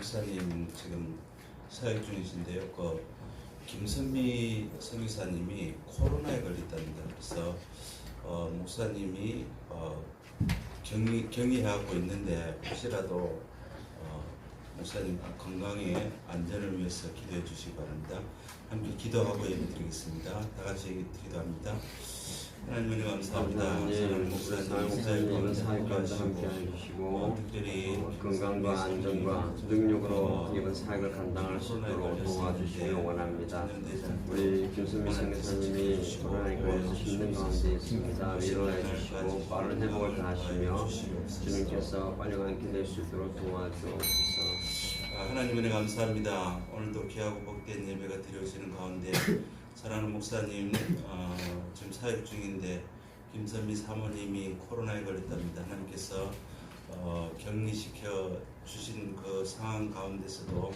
목사님 지금 사역 중이신데요. 김선미 선교사님이 코로나에 걸렸답니다. 그래서 목사님이 격리하고 있는데 혹시라도 목사님 건강에 안전을 위해서 기도해 주시기 바랍니다. 함께 기도하고 예배드리겠습니다. 다 같이 기도합니다. 하나님 은혜 감사합니다. 사랑하는 목사님 사역까지 함께 해주시고 건강과 안전과 능력으로 이번 사역을 감당할 수 있도록 도와주시길 원합니다. 우리 김수미 선교사님이 코로나에 걸려서 힘든 가운데 있습니다. 위로해 주시고 빠른 회복을 다하시며 주님께서 빨리 완쾌될 수 있도록 도와주옵소서. 하나님 은혜 감사합니다. 오늘도 귀하고 복된 예배가 드려지는 가운데 사랑하는 목사님 지금 사역 중인데 김선미 사모님이 코로나에 걸렸답니다. 하나님께서 격리시켜 주신 그 상황 가운데서도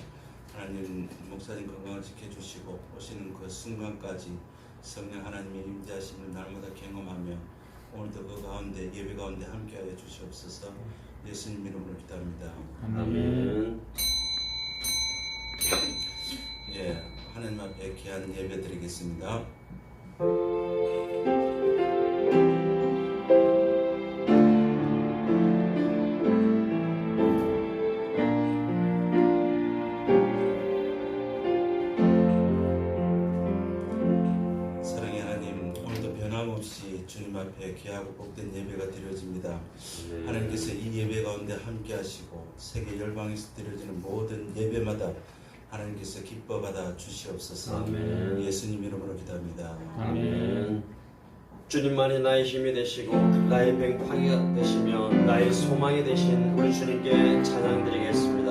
하나님 목사님 건강을 지켜주시고 오시는 그 순간까지 성령 하나님의 임재하심을 날마다 경험하며 오늘도 그 가운데 예배 가운데 함께하여 주시옵소서. 예수님 이름으로 기도합니다. 아멘. 예, 하나님 앞에 귀한 예배 드리겠습니다. 사랑의 하나님, 오늘도 변함없이 주님 앞에 귀하고 복된 예배가 드려집니다. 하나님께서 이 예배 가운데 함께 하시고 세계 열방에서 드려지는 모든 예배마다 하나님께서 기뻐 받아 주시옵소서. 아멘. 예수님 이름으로 기도합니다. 아멘. 주님만이 나의 힘이 되시고 나의 맹팡이가 되시며 나의 소망이 되신 우리 주님께 찬양드리겠습니다.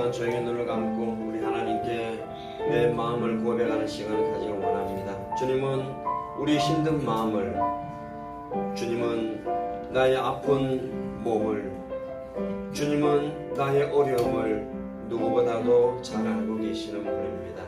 시간 조용히 눈을 감고 우리 하나님께 내 마음을 고백하는 시간을 가지길 원합니다. 주님은 우리 힘든 마음을, 주님은 나의 아픈 몸을, 주님은 나의 어려움을 누구보다도 잘 알고 계시는 분입니다.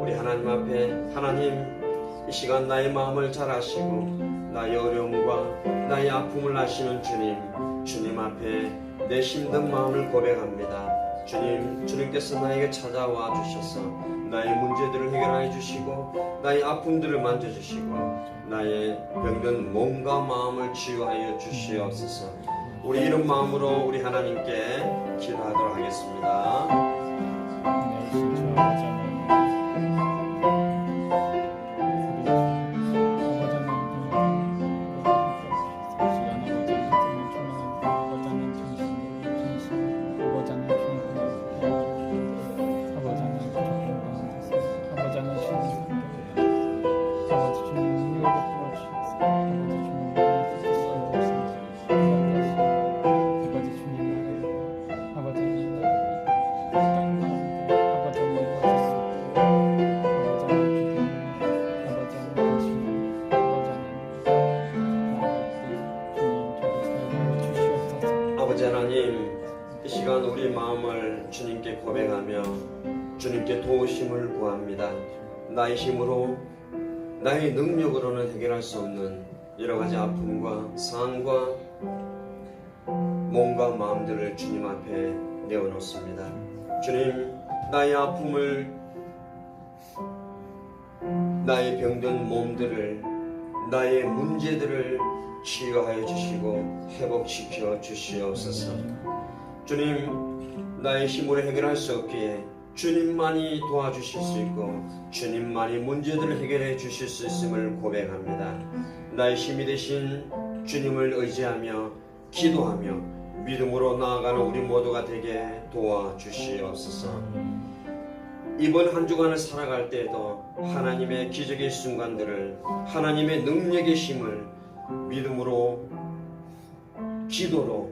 우리 하나님 앞에, 하나님 이 시간 나의 마음을 잘 아시고 나의 어려움과 나의 아픔을 아시는 주님, 주님 앞에 내 힘든 마음을 고백합니다. 주님, 주님께서 나에게 찾아와 주셔서 나의 문제들을 해결해 주시고 나의 아픔들을 만져주시고 나의 병든 몸과 마음을 치유하여 주시옵소서. 우리 이런 마음으로 우리 하나님께 기도하도록 하겠습니다. 아버지 하나님, 이 시간 우리 마음을 주님께 고백하며 주님께 도우심을 구합니다. 나의 힘으로, 나의 능력으로는 해결할 수 없는 여러 가지 아픔과 상황과 몸과 마음들을 주님 앞에 내어놓습니다. 주님, 나의 아픔을, 나의 병든 몸들을, 나의 문제들을 치유하여 주시고 회복시켜 주시옵소서. 주님, 나의 힘으로 해결할 수 없기에 주님만이 도와주실 수 있고 주님만이 문제들을 해결해 주실 수 있음을 고백합니다. 나의 힘이 되신 주님을 의지하며 기도하며 믿음으로 나아가는 우리 모두가 되게 도와주시옵소서. 이번 한 주간을 살아갈 때에도 하나님의 기적의 순간들을, 하나님의 능력의 힘을 믿음으로, 기도로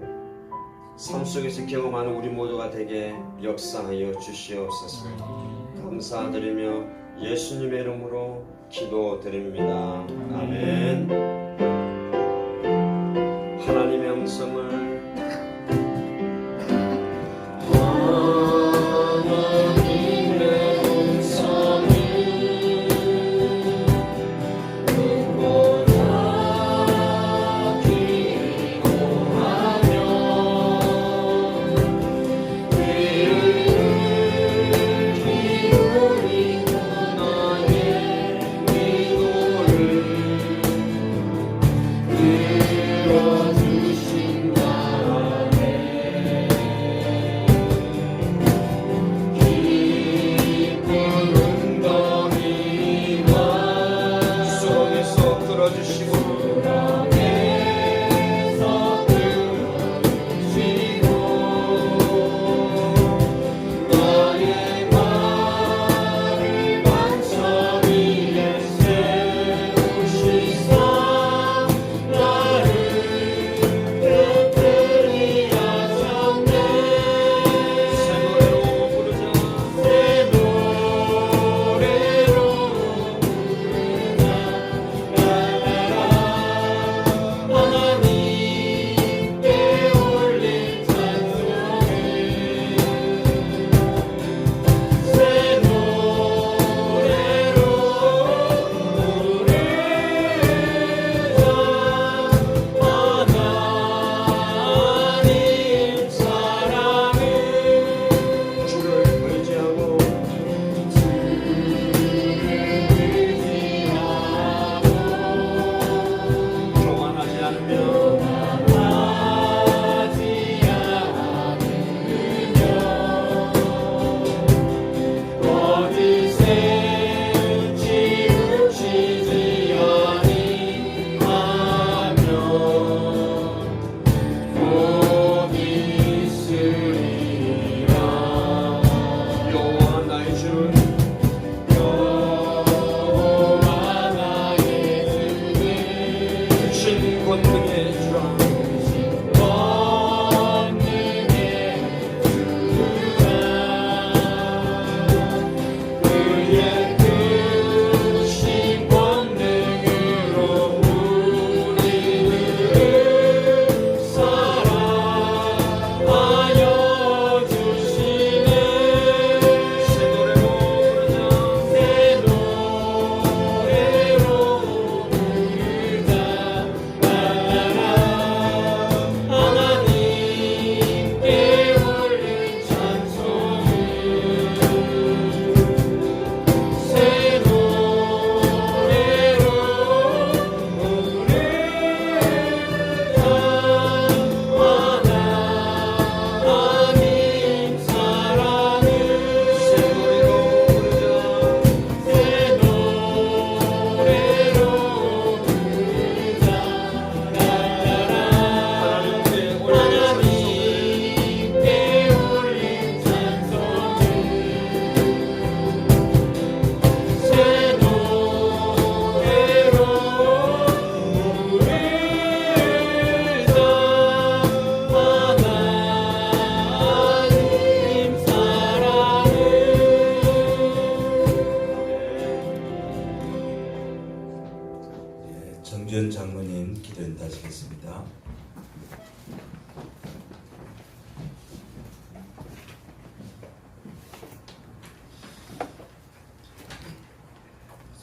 삶 속에서 경험하는 우리 모두가 되게 역사하여 주시옵소서. 감사드리며 예수님의 이름으로 기도드립니다. 아멘. 하나님의 음성을 주신 나 하겠습니다.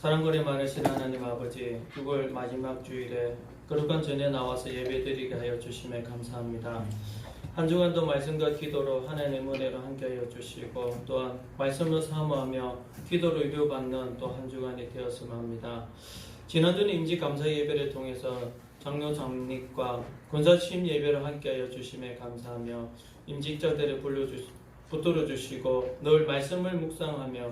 사랑거리 많으신 하나님 아버지, 6월 마지막 주일에 거룩한 전에 나와서 예배드리게 하여 주심에 감사합니다. 한 주간도 말씀과 기도로 하나님 은혜로 함께하여 주시고 또한 말씀을 사모하며 기도로 위로받는 또 한 주간이 되었으면 합니다. 지난주는 임직 감사 예배를 통해서 장로 장립과 권사 취임 예배를 함께하여 주심에 감사하며 임직자들을 붙들어 주시고 늘 말씀을 묵상하며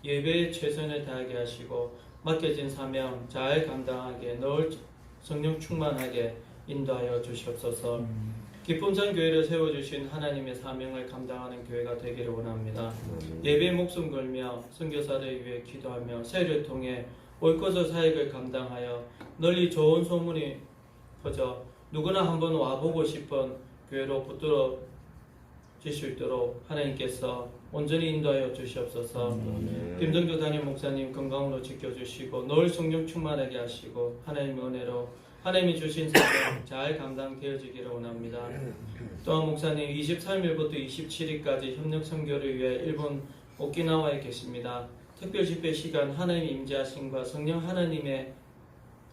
예배에 최선을 다하게 하시고 맡겨진 사명 잘 감당하게 늘 성령 충만하게 인도하여 주시옵소서. 기쁨산 교회를 세워주신 하나님의 사명을 감당하는 교회가 되기를 원합니다. 예배에 목숨 걸며 선교사를 위해 기도하며 세를 통해 옳고서 사역을 감당하여 널리 좋은 소문이 퍼져 누구나 한번 와보고 싶은 교회로 붙들어 질 수 있도록 하나님께서 온전히 인도하여 주시옵소서. 김정조 담임 목사님 건강으로 지켜주시고 늘 성령 충만하게 하시고 하나님의 은혜로 하나님이 주신 사명 잘 감당되어지기를 원합니다. 또한 목사님 23일부터 27일까지 협력 선교를 위해 일본 오키나와에 계십니다. 특별 집회 시간 하나님의 임재하심과 성령 하나님의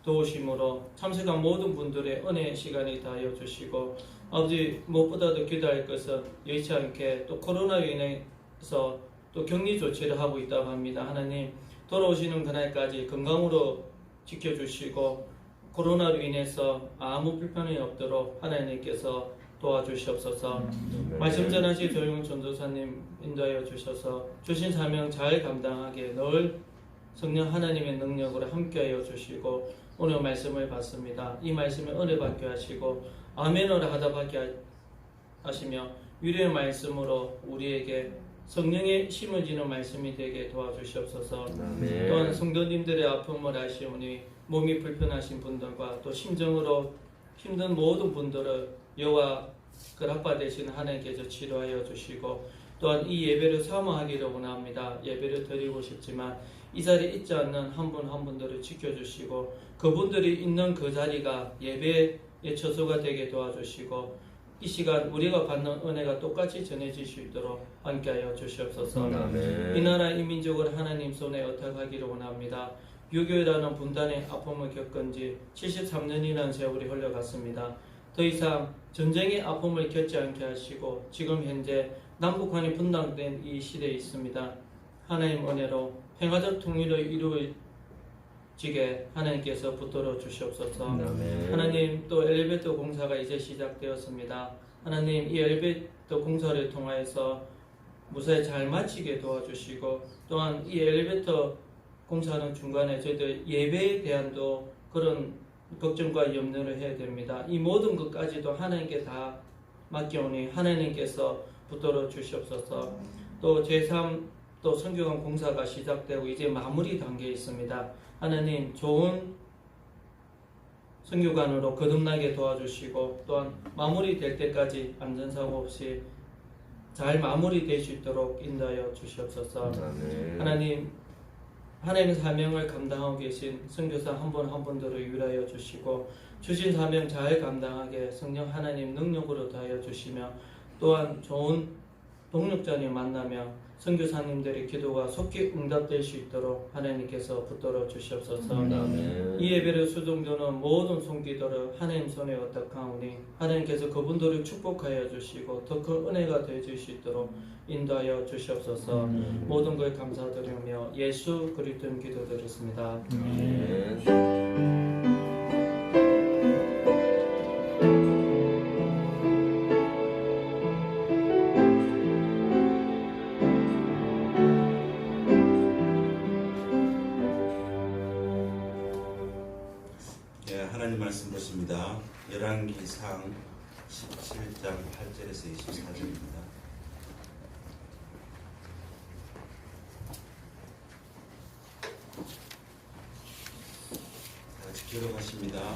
도우심으로 참석한 모든 분들의 은혜 시간이 다하여 주시고 아버지 무엇보다도 기도할 것은 여의치 않게 또 코로나로 인해서 또 격리 조치를 하고 있다고 합니다. 하나님 돌아오시는 그날까지 건강으로 지켜주시고 코로나로 인해서 아무 불편이 없도록 하나님께서 도와주시옵소서. 말씀 전하신 조용훈 전도사님 인도하여 주셔서 주신 사명 잘 감당하게 늘 성령 하나님의 능력으로 함께하여 주시고 오늘 말씀을 받습니다. 이 말씀에 은혜 받게 하시고 아멘으로 하답하게 하시며 위로의 말씀으로 우리에게 성령의 심어지는 말씀이 되게 도와주시옵소서. 또한 성도님들의 아픔을 아시오니 몸이 불편하신 분들과 또 심정으로 힘든 모든 분들을 여호와 그락받으신 하나님께서 치료하여 주시고 또한 이 예배를 사모하기를 원합니다. 예배를 드리고 싶지만 이 자리에 있지 않는 한 분 한 분들을 지켜주시고 그분들이 있는 그 자리가 예배의 처소가 되게 도와주시고 이 시간 우리가 받는 은혜가 똑같이 전해질 수 있도록 함께하여 주시옵소서. 이 나라 이 민족을 하나님 손에 의탁하기를 원합니다. 유교라는 분단의 아픔을 겪은 지 73년이라는 세월이 흘러갔습니다. 더 이상 전쟁의 아픔을 겪지 않게 하시고 지금 현재 남북한이 분단된 이 시대에 있습니다. 하나님 은혜로 평화적 통일을 이루어지게 하나님께서 붙들어 주시옵소서. 하나님 또 엘리베이터 공사가 이제 시작되었습니다. 하나님 이 엘리베이터 공사를 통하여서 무사히 잘 마치게 도와주시고 또한 이 엘리베이터 공사하는 중간에 저희들 예배에 대한도 그런 걱정과 염려를 해야 됩니다. 이 모든 것까지도 하나님께 다 맡겨오니 하나님께서 붙들어 주시옵소서. 또 제3 또 선교관 공사가 시작되고 이제 마무리 단계에 있습니다. 하나님 좋은 선교관으로 거듭나게 도와주시고 또한 마무리될 때까지 안전사고 없이 잘 마무리될 수 있도록 인도하여 주시옵소서. 하나님의 사명을 감당하고 계신 선교사 한 분 한 분들을 위하여 주시고 주신 사명 잘 감당하게 성령 하나님 능력으로 다하여 주시며 또한 좋은 동력자님 만나며 선교사님들의 기도가 속히 응답될 수 있도록 하나님께서 붙들어 주시옵소서. 이 예배를 수종드는 모든 손기도를 하나님 손에 의탁하오니 하나님께서 그분들을 축복하여 주시고 더 큰 은혜가 되어줄 수 있도록 인도하여 주시옵소서. 모든 걸 감사드리며 예수 그리스도의 기도드렸습니다. 하나님 말씀 보십니다. 열왕기상 17장 8절에서 24절입니다. 같이 기록하십니다.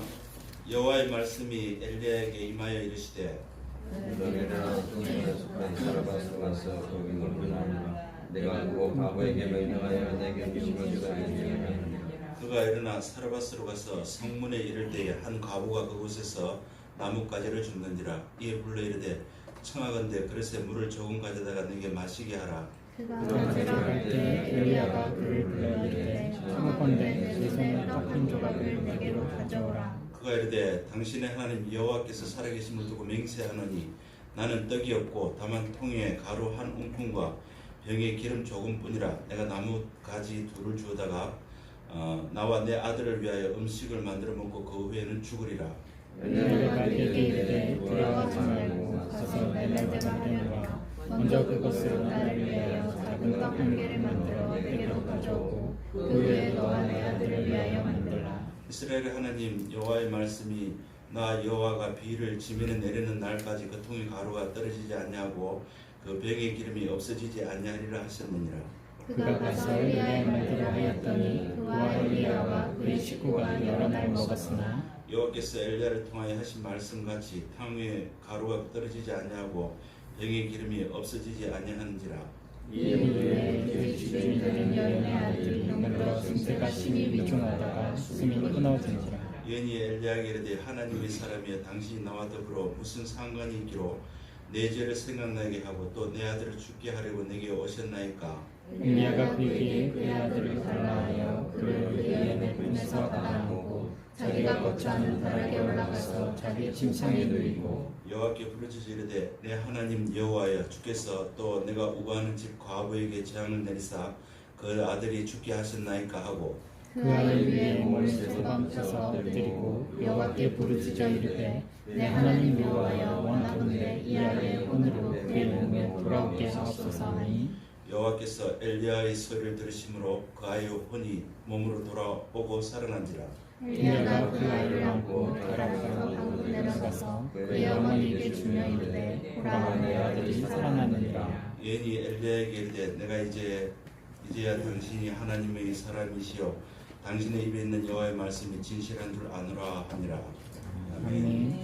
여호와의 말씀이 엘리야에게 임하여 이르시되 너희가 동산에 속한 사르밧으로 가서 거기 머무르라. 내가 누구 바보에게 명령하여 내게 음식을 주라 하였느니라. 그가 일어나 사르밧으로 가서 성문에 이를 때에 한 과부가 그곳에서 나뭇가지를 줍는지라. 이에 불러 이르되 청하건대 그릇에 물을 조금 가져다가 내게 마시게 하라. 그가 가져갈 때 엘리야가 그를 불러 이르되 청하건대 내 손에 떡 한 조각을 내게로 가져오라. 그가 이르되 당신의 하나님 여호와께서 살아계심을 두고 맹세하노니 나는 떡이 없고 다만 통에 가루 한 움큼과 병에 기름 조금뿐이라. 내가 나무 가지 둘을 주어다가 나와 내 아들을 위하여 음식을 만들어 먹고 그 후에는 죽으리라. 엘리야가 그에게 이르되 돌아가지 말고 가서 내 말대로 하려니와 먼저 그것으로 나를 위하여 작은 떡 한 개를 만들어 내게로 가져오고 그 후에 너와 내 아들을 위하여 만들라. 이스라엘의 하나님 여호와의 말씀이 나 여호와가 비를 지면에 내리는 날까지 그 통에 가루가 떨어지지 아니하고 그 병의 기름이 없어지지 아니하리라 하셨느니라. 그가 가서 엘리야의 말대로 하였더니 그와 엘리야와 그의 식구가 여러 날 먹었으나 여호와께서 엘리야를 통하여 하신 말씀같이 탕 위에 가루가 떨어지지 아니하고 병의 기름이 없어지지 아니하는지라. 이에 그의 주인들은 여인의 아들이 물러 증세가 심히 위중하다가 숨이 끊어진지라. 여인이 엘리야에게 이르되 하나님의 사람이여 당신이 나와 더불어 무슨 상관이 있기로 내 죄를 생각나게 하고 또 내 아들을 죽게 하려고 내게 오셨나이까. 엘리야가 그에게 그의 아들을 달라하여 그를 그의 여인의 품에서 받아먹고 자기가 거처하는 바락에 올라가서 자기 침상에 누이고 여호와께 부르짖어 이르되 내 하나님 여호와여 주께서 또 내가 우거하는 집 과부에게 재앙을 내리사 그 아들이 죽게 하셨나이까 하고 그 아이를 위해 몸을 세서방쳐서 엎드리고 여호와께 부르짖어 이르되 내 하나님 여호와여 원하건대 이 아이의 혼으로 그의 몸에 돌아오게 하옵소서 하니 여호와께서 엘리야의 소리를 들으심으로 그 아이의 혼이 몸으로 돌아오고 살아난지라. 엘리야가 그 아이를 안고 다락으로 방으로 내려가서 그의 어머니에게 주며 이르되 보라 내 아들이 살아났느니라. 여인이 엘리야에게 이르되 내가 이제야 당신이 하나님의 사람이시요 당신의 입에 있는 여호와의 말씀이 진실한 줄 아노라 하니라. 아멘.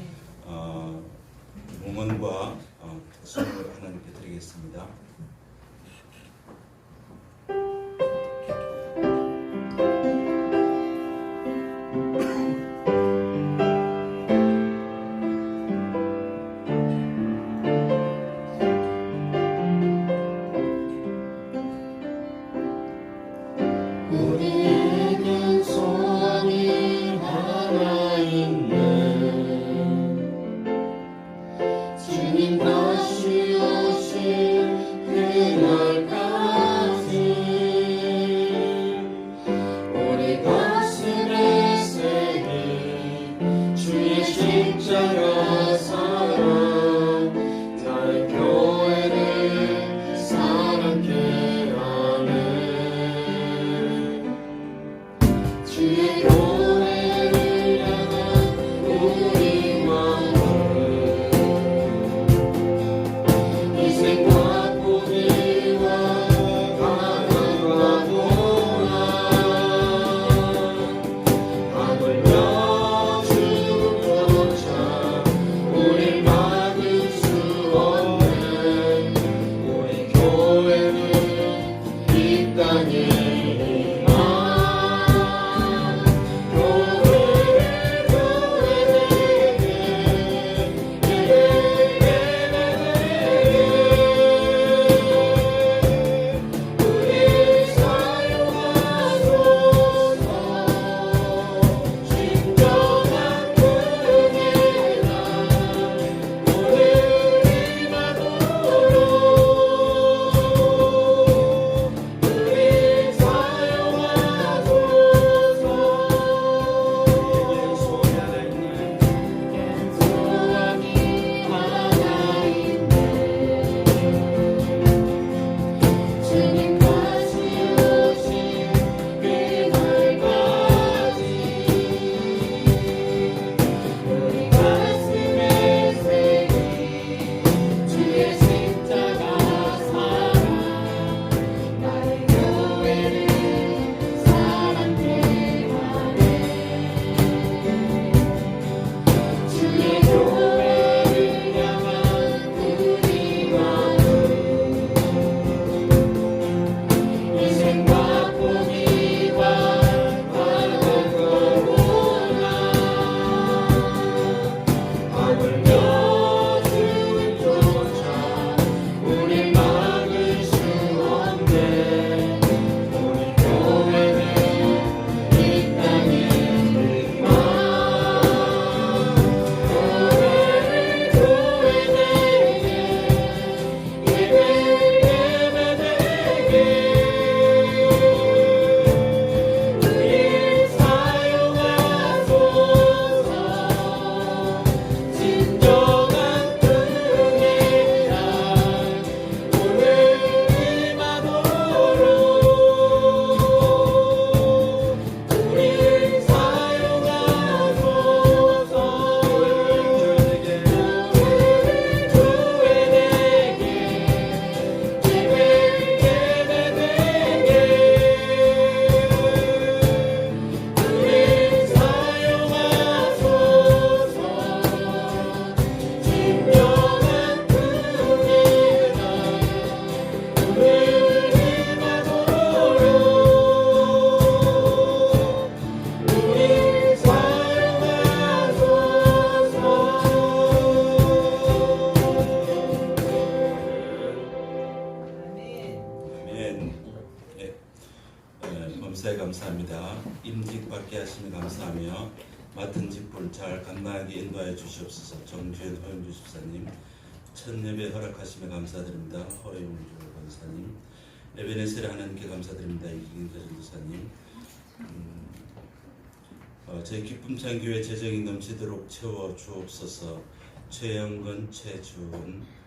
봉헌과 선물을 하나님께 드리겠습니다. 우리에겐 소원이 하나 있네. 주님 다시 오실 범사에 감사합니다. 임직 받게 하시니 감사하며 맡은 직분을 잘 감당하게 인도하여 주시옵소서. 정주현 허영주 집사님, 첫 예배 허락하시며 감사드립니다. 허영주 권사님, 에베네셀 하나님께 감사드립니다. 이기근 전도사님, 저희 기쁨찬 교회 재정이 넘치도록 채워 주옵소서. 최영근, 최주은,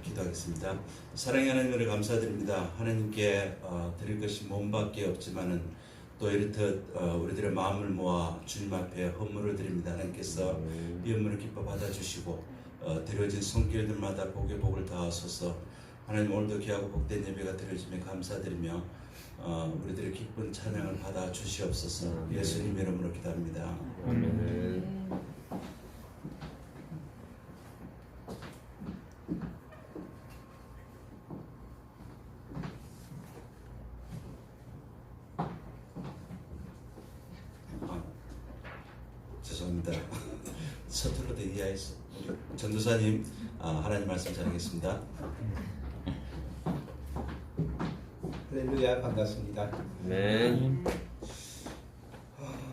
기도하겠습니다. 사랑의 하나님을 감사드립니다. 하나님께 드릴 것이 몸밖에 없지만은 또 이렇듯 우리들의 마음을 모아 주님 앞에 헌물을 드립니다. 하나님께서 이 헌물을 기뻐 받아주시고 드려진 손길들마다 복의 복을 다하소서. 하나님, 오늘도 귀하고 복된 예배가 드려지며 감사드리며 우리들의 기쁜 찬양을 받아 주시옵소서. 예수님 이름으로 기도합니다. 아멘. 죄송합니다. 서툴러도 이해했어. 우리 전도사님, 하나님 말씀 전하겠습니다. 할렐루야, 반갑습니다. 네.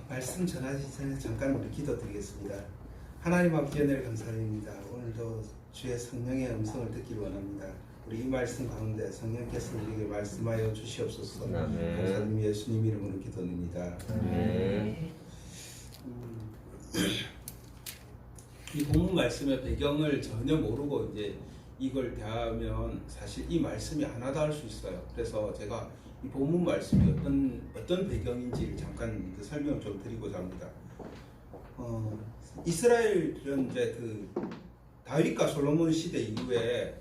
말씀 전하기 전에 잠깐 우리 기도드리겠습니다. 하나님 아버지 은혜를 감사드립니다. 오늘도 주의 성령의 음성을 듣기를 원합니다. 우리 이 말씀 가운데 성령께서 우리에게 말씀하여 주시옵소서. 감사드리며 예수님 이름으로 기도드립니다. 이 본문 말씀의 배경을 전혀 모르고 이제 이걸 대하면 사실 이 말씀이 하나도 알 수 있어요. 그래서 제가 이 본문 말씀이 어떤 배경인지를 잠깐 그 설명을 좀 드리고자 합니다. 이스라엘은 이제 그 다윗과 솔로몬 시대 이후에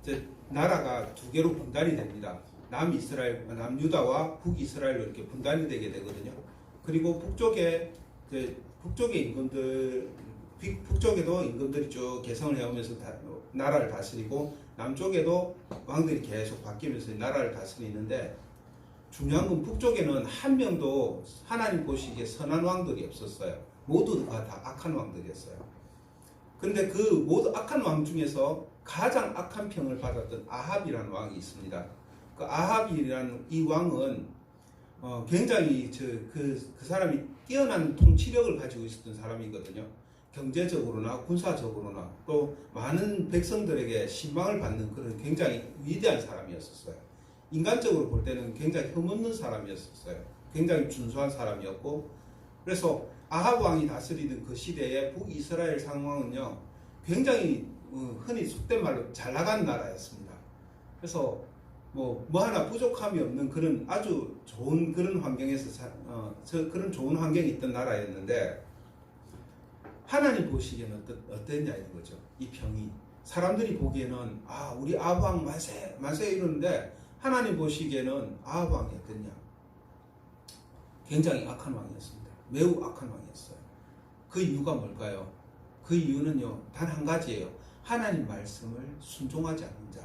이제 나라가 두 개로 분단이 됩니다. 남이스라엘, 남유다와 북이스라엘로 이렇게 분단이 되게 되거든요. 그리고 북쪽에 임금들, 북쪽에도 임금들이 쭉 개성을 해오면서 나라를 다스리고, 남쪽에도 왕들이 계속 바뀌면서 나라를 다스리는데, 중요한 건 북쪽에는 한 명도 하나님 보시기에 선한 왕들이 없었어요. 모두가 다 악한 왕들이었어요. 그런데 그 모두 악한 왕 중에서 가장 악한 평을 받았던 아합이라는 왕이 있습니다. 그 아합이라는 이 왕은 굉장히 그 사람이 뛰어난 통치력을 가지고 있었던 사람이거든요. 경제적으로나 군사적으로나 또 많은 백성들에게 신망을 받는 그런 굉장히 위대한 사람이었어요. 인간적으로 볼 때는 굉장히 흠없는 사람이었어요. 굉장히 준수한 사람이었고, 그래서 아합 왕이 다스리던 그 시대의 북이스라엘 상황은요, 굉장히 흔히 속된 말로 잘 나간 나라였습니다. 그래서 뭐 하나 부족함이 없는 그런 아주 좋은 그런 환경에서 그런 좋은 환경이 있던 나라였는데, 하나님 보시기에는 어땠냐 이거죠. 이 평이 사람들이 보기에는 우리 아합 왕 만세 이러는데, 하나님 보시기에는 아합 왕이 어땠냐? 굉장히 악한 왕이었습니다. 매우 악한 왕이었어요. 그 이유가 뭘까요? 그 이유는요, 단 한 가지예요. 하나님 말씀을 순종하지 않는 자.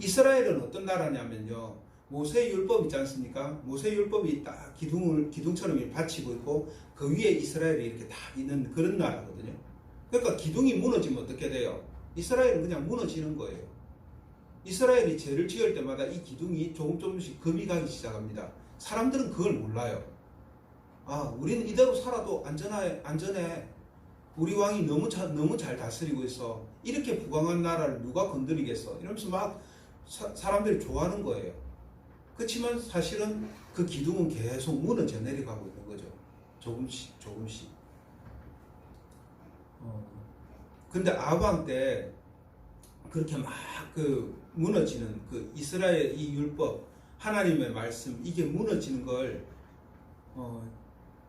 이스라엘은 어떤 나라냐면요, 모세 율법 있지 않습니까? 모세 율법이 딱 기둥처럼 받치고 있고, 그 위에 이스라엘이 이렇게 다 있는 그런 나라거든요. 그러니까 기둥이 무너지면 어떻게 돼요? 이스라엘은 그냥 무너지는 거예요. 이스라엘이 죄를 지을 때마다 이 기둥이 조금씩 금이 가기 시작합니다. 사람들은 그걸 몰라요. 우리는 이대로 살아도 안전해. 우리 왕이 너무 잘 다스리고 있어. 이렇게 부강한 나라를 누가 건드리겠어? 이러면서 막 사람들이 좋아하는 거예요. 그렇지만 사실은 그 기둥은 계속 무너져 내려가고 있는 거죠. 조금씩 조금씩. 근데 아합 왕 때 그렇게 막 그 무너지는 그 이스라엘 이 율법 하나님의 말씀 이게 무너지는 걸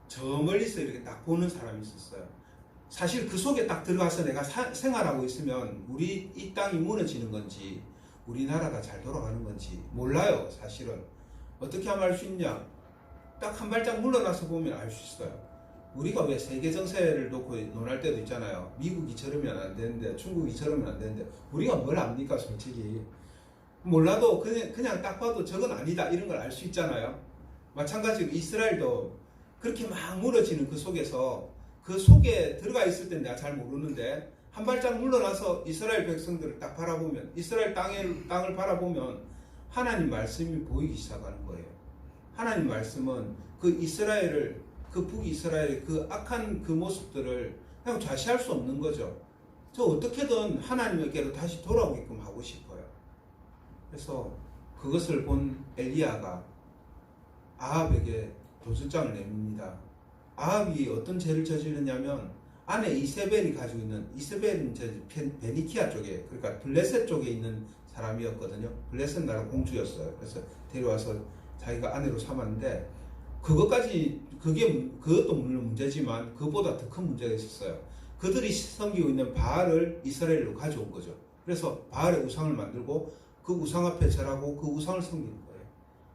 저 멀리서 이렇게 딱 보는 사람이 있었어요. 사실 그 속에 딱 들어가서 내가 생활하고 있으면 우리 이 땅이 무너지는 건지 우리나라가 잘 돌아가는 건지 몰라요. 사실은 어떻게 하면 알 수 있냐? 딱 한 발짝 물러나서 보면 알 수 있어요. 우리가 왜 세계 정세를 놓고 논할 때도 있잖아요. 미국이 저러면 안 되는데 중국이 저러면 안 되는데 우리가 뭘 압니까 솔직히. 몰라도 그냥 딱 봐도 저건 아니다 이런 걸 알 수 있잖아요. 마찬가지로 이스라엘도 그렇게 막 무너지는 그 속에서 그 속에 들어가 있을 때 내가 잘 모르는데 한 발짝 물러나서 이스라엘 백성들을 딱 바라보면 이스라엘 땅을 바라보면 하나님 말씀이 보이기 시작하는 거예요. 하나님 말씀은 그 이스라엘을 그 북이스라엘의 그 악한 그 모습들을 그냥 좌시할 수 없는 거죠. 저 어떻게든 하나님에게로 다시 돌아오게끔 하고 싶어요. 그래서 그것을 본 엘리야가 아합에게 도전장을 내밉니다. 아합이 어떤 죄를 저지르냐면 아내 이세벨이 가지고 있는 이세벨은 이제 베니키아 쪽에 그러니까 블레셋 쪽에 있는 사람이었거든요. 블레셋 나라 공주였어요. 그래서 데려와서 자기가 아내로 삼았는데 그것도 물론 문제지만 그것보다 더 큰 문제가 있었어요. 그들이 섬기고 있는 바알을 이스라엘로 가져온 거죠. 그래서 바알의 우상을 만들고 그 우상 앞에 절하고 그 우상을 섬기는 거예요.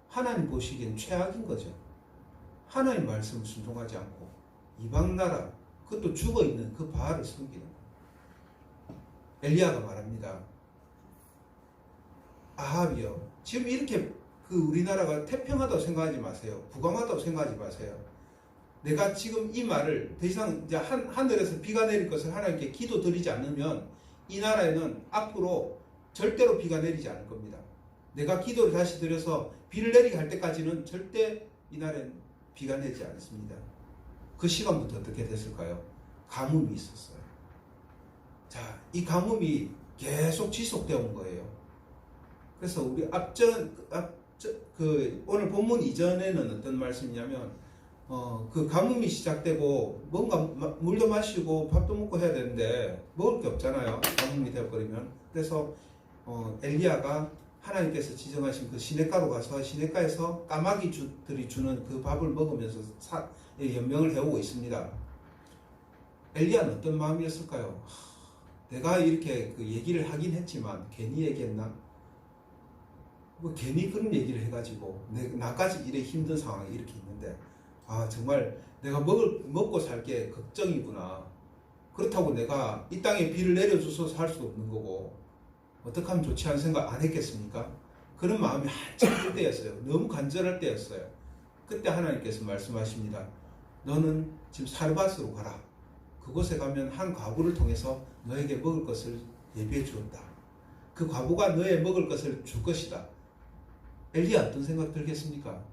하나님 보시기엔 최악인 거죠. 하나님 말씀을 순종하지 않고 이방 나라 그것도 죽어있는 그 바알을 섬기는 거예요. 엘리야가 말합니다. 아합이요. 지금 이렇게 우리나라가 태평하다고 생각하지 마세요. 부강하다고 생각하지 마세요. 내가 지금 이 말을 더 이상 이제 하늘에서 비가 내릴 것을 하나님께 기도 드리지 않으면 이 나라에는 앞으로 절대로 비가 내리지 않을 겁니다. 내가 기도를 다시 드려서 비를 내리게 할 때까지는 절대 이 나라에는 비가 내리지 않습니다. 그 시간부터 어떻게 됐을까요? 가뭄이 있었어요. 자, 이 가뭄이 계속 지속되어 온 거예요. 그래서 우리 오늘 본문 이전에는 어떤 말씀이냐면 그 가뭄이 시작되고 뭔가 물도 마시고 밥도 먹고 해야 되는데 먹을 게 없잖아요. 가뭄이 되어버리면. 그래서 엘리야가 하나님께서 지정하신 그 시냇가로 가서 시냇가에서 까마귀들이 주는 그 밥을 먹으면서 연명을 해오고 있습니다. 엘리야는 어떤 마음이었을까요? 내가 이렇게 그 얘기를 하긴 했지만 괜히 얘기했나? 뭐 괜히 그런 얘기를 해가지고 나까지 이래 힘든 상황이 이렇게 있는데 정말 내가 먹고 살 게 걱정이구나. 그렇다고 내가 이 땅에 비를 내려줘서 살 수 없는 거고 어떻게 하면 좋지 않은 생각 안 했겠습니까? 그런 마음이 한참 들 때였어요. 너무 간절할 때였어요. 그때 하나님께서 말씀하십니다. 너는 지금 사르밧으로 가라. 그곳에 가면 한 과부를 통해서 너에게 먹을 것을 예비해 주었다. 그 과부가 너의 먹을 것을 줄 것이다. 엘리야 어떤 생각 들겠습니까?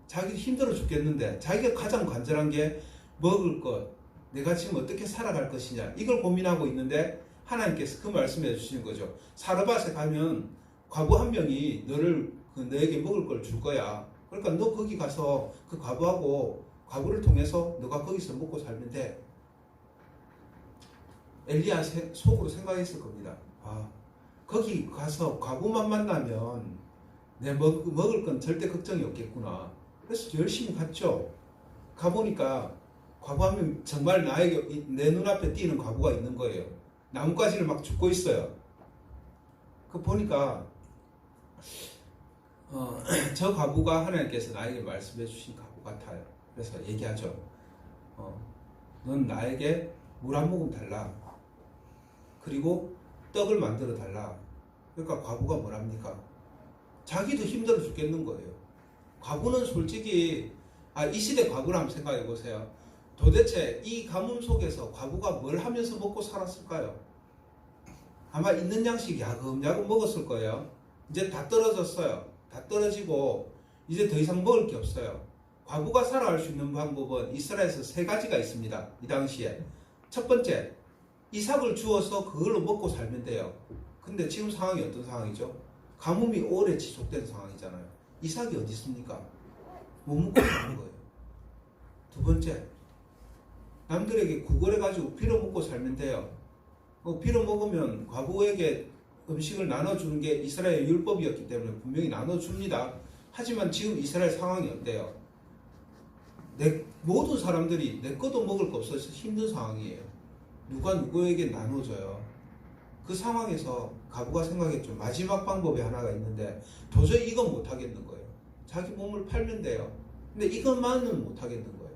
자기 힘들어 죽겠는데 자기가 가장 간절한 게 먹을 것, 내가 지금 어떻게 살아갈 것이냐 이걸 고민하고 있는데 하나님께서 그 말씀해 주시는 거죠. 사르밧에 가면 과부 한 명이 너에게 먹을 걸 줄 거야. 그러니까 너 거기 가서 그 과부를 통해서 너가 거기서 먹고 살면 돼. 엘리야 속으로 생각했을 겁니다. 거기 가서 과부만 만나면 내 먹을 건 절대 걱정이 없겠구나. 그래서 열심히 갔죠. 가보니까 과부 한 명 정말 내 눈앞에 띄는 과부가 있는 거예요. 나뭇가지를 막 줍고 있어요. 그 보니까 저 과부가 하나님께서 나에게 말씀해 주신 과부 같아요. 그래서 얘기하죠. 넌 나에게 물 한 모금 달라. 그리고 떡을 만들어 달라. 그러니까 과부가 뭐랍니까? 자기도 힘들어 죽겠는 거예요. 과부는 솔직히 이 시대 과부를 한번 생각해 보세요. 도대체 이 가뭄 속에서 과부가 뭘 하면서 먹고 살았을까요? 아마 있는 양식 야금야금 먹었을 거예요. 이제 다 떨어졌어요. 다 떨어지고 이제 더 이상 먹을 게 없어요. 과부가 살아갈 수 있는 방법은 이스라엘에서 3가지가 있습니다. 이 당시에. 첫 번째, 이삭을 주어서 그걸로 먹고 살면 돼요. 근데 지금 상황이 어떤 상황이죠? 가뭄이 오래 지속된 상황이잖아요. 이삭이 어디 있습니까? 못 먹고 사는 거예요. 두 번째, 남들에게 구걸해가지고 빌어먹고 살면 돼요. 빌어먹으면 과부에게 음식을 나눠주는 게 이스라엘 율법이었기 때문에 분명히 나눠줍니다. 하지만 지금 이스라엘 상황이 어때요? 모든 사람들이 내 것도 먹을 거 없어서 힘든 상황이에요. 누가 누구에게 나눠줘요. 그 상황에서 과부가 생각했죠. 마지막 방법이 하나가 있는데 도저히 이건 못하겠는 거예요. 자기 몸을 팔면 돼요. 근데 이것만은 못하겠는 거예요.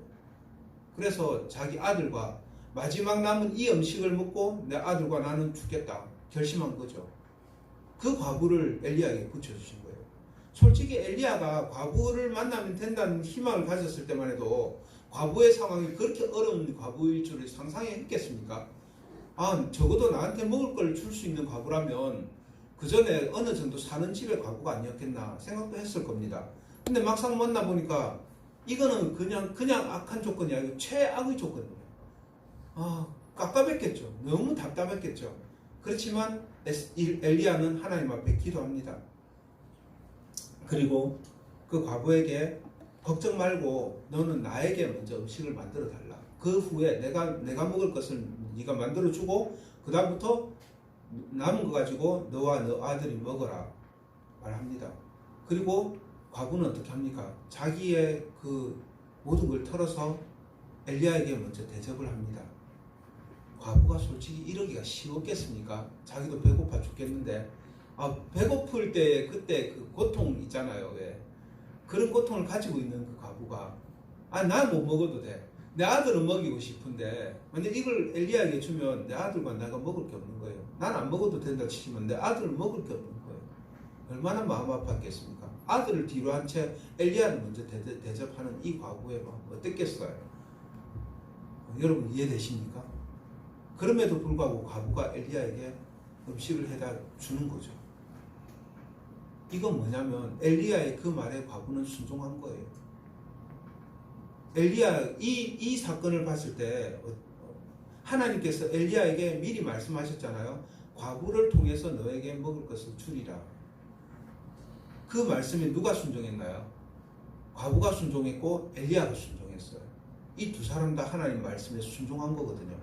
그래서 자기 아들과 마지막 남은 이 음식을 먹고 내 아들과 나는 죽겠다 결심한 거죠. 그 과부를 엘리야에게 붙여주신 거예요. 솔직히 엘리야가 과부를 만나면 된다는 희망을 가졌을 때만 해도 과부의 상황이 그렇게 어려운 과부일 줄을 상상했겠습니까? 적어도 나한테 먹을 걸 줄 수 있는 과부라면 그 전에 어느 정도 사는 집의 과부가 아니었겠나 생각도 했을 겁니다. 근데 막상 만나보니까 이거는 그냥 악한 조건이 아니고 최악의 조건이에요. 깝깝했겠죠. 너무 답답했겠죠. 그렇지만 엘리야는 하나님 앞에 기도합니다. 그리고 그 과부에게 걱정 말고 너는 나에게 먼저 음식을 만들어 달라. 그 후에 내가 먹을 것을 네가 만들어 주고 그 다음부터 남은 거 가지고 너와 너 아들이 먹어라 말합니다. 그리고 과부는 어떻게 합니까? 자기의 그 모든 걸 털어서 엘리야에게 먼저 대접을 합니다. 과부가 솔직히 이러기가 쉬웠겠습니까? 자기도 배고파 죽겠는데 배고플 때 그때 그 고통 있잖아요. 왜? 그런 고통을 가지고 있는 그 과부가 난 못 먹어도 돼. 내 아들은 먹이고 싶은데 만약 이걸 엘리야에게 주면 내 아들과 내가 먹을 게 없는 거예요. 난 안 먹어도 된다 치지만 내 아들은 먹을 게 없는 거예요. 얼마나 마음 아팠겠습니까? 아들을 뒤로 한 채 엘리야를 먼저 대접하는 이 과부의 마음 어땠겠어요? 여러분 이해되십니까? 그럼에도 불구하고 과부가 엘리야에게 음식을 해다 주는 거죠. 이건 뭐냐면 엘리야의 그 말에 과부는 순종한 거예요. 엘리야 이 사건을 봤을 때 하나님께서 엘리야에게 미리 말씀하셨잖아요. 과부를 통해서 너에게 먹을 것을 주리라. 그 말씀에 누가 순종했나요? 과부가 순종했고 엘리야가 순종했어요. 이 두 사람 다 하나님 말씀에 순종한 거거든요.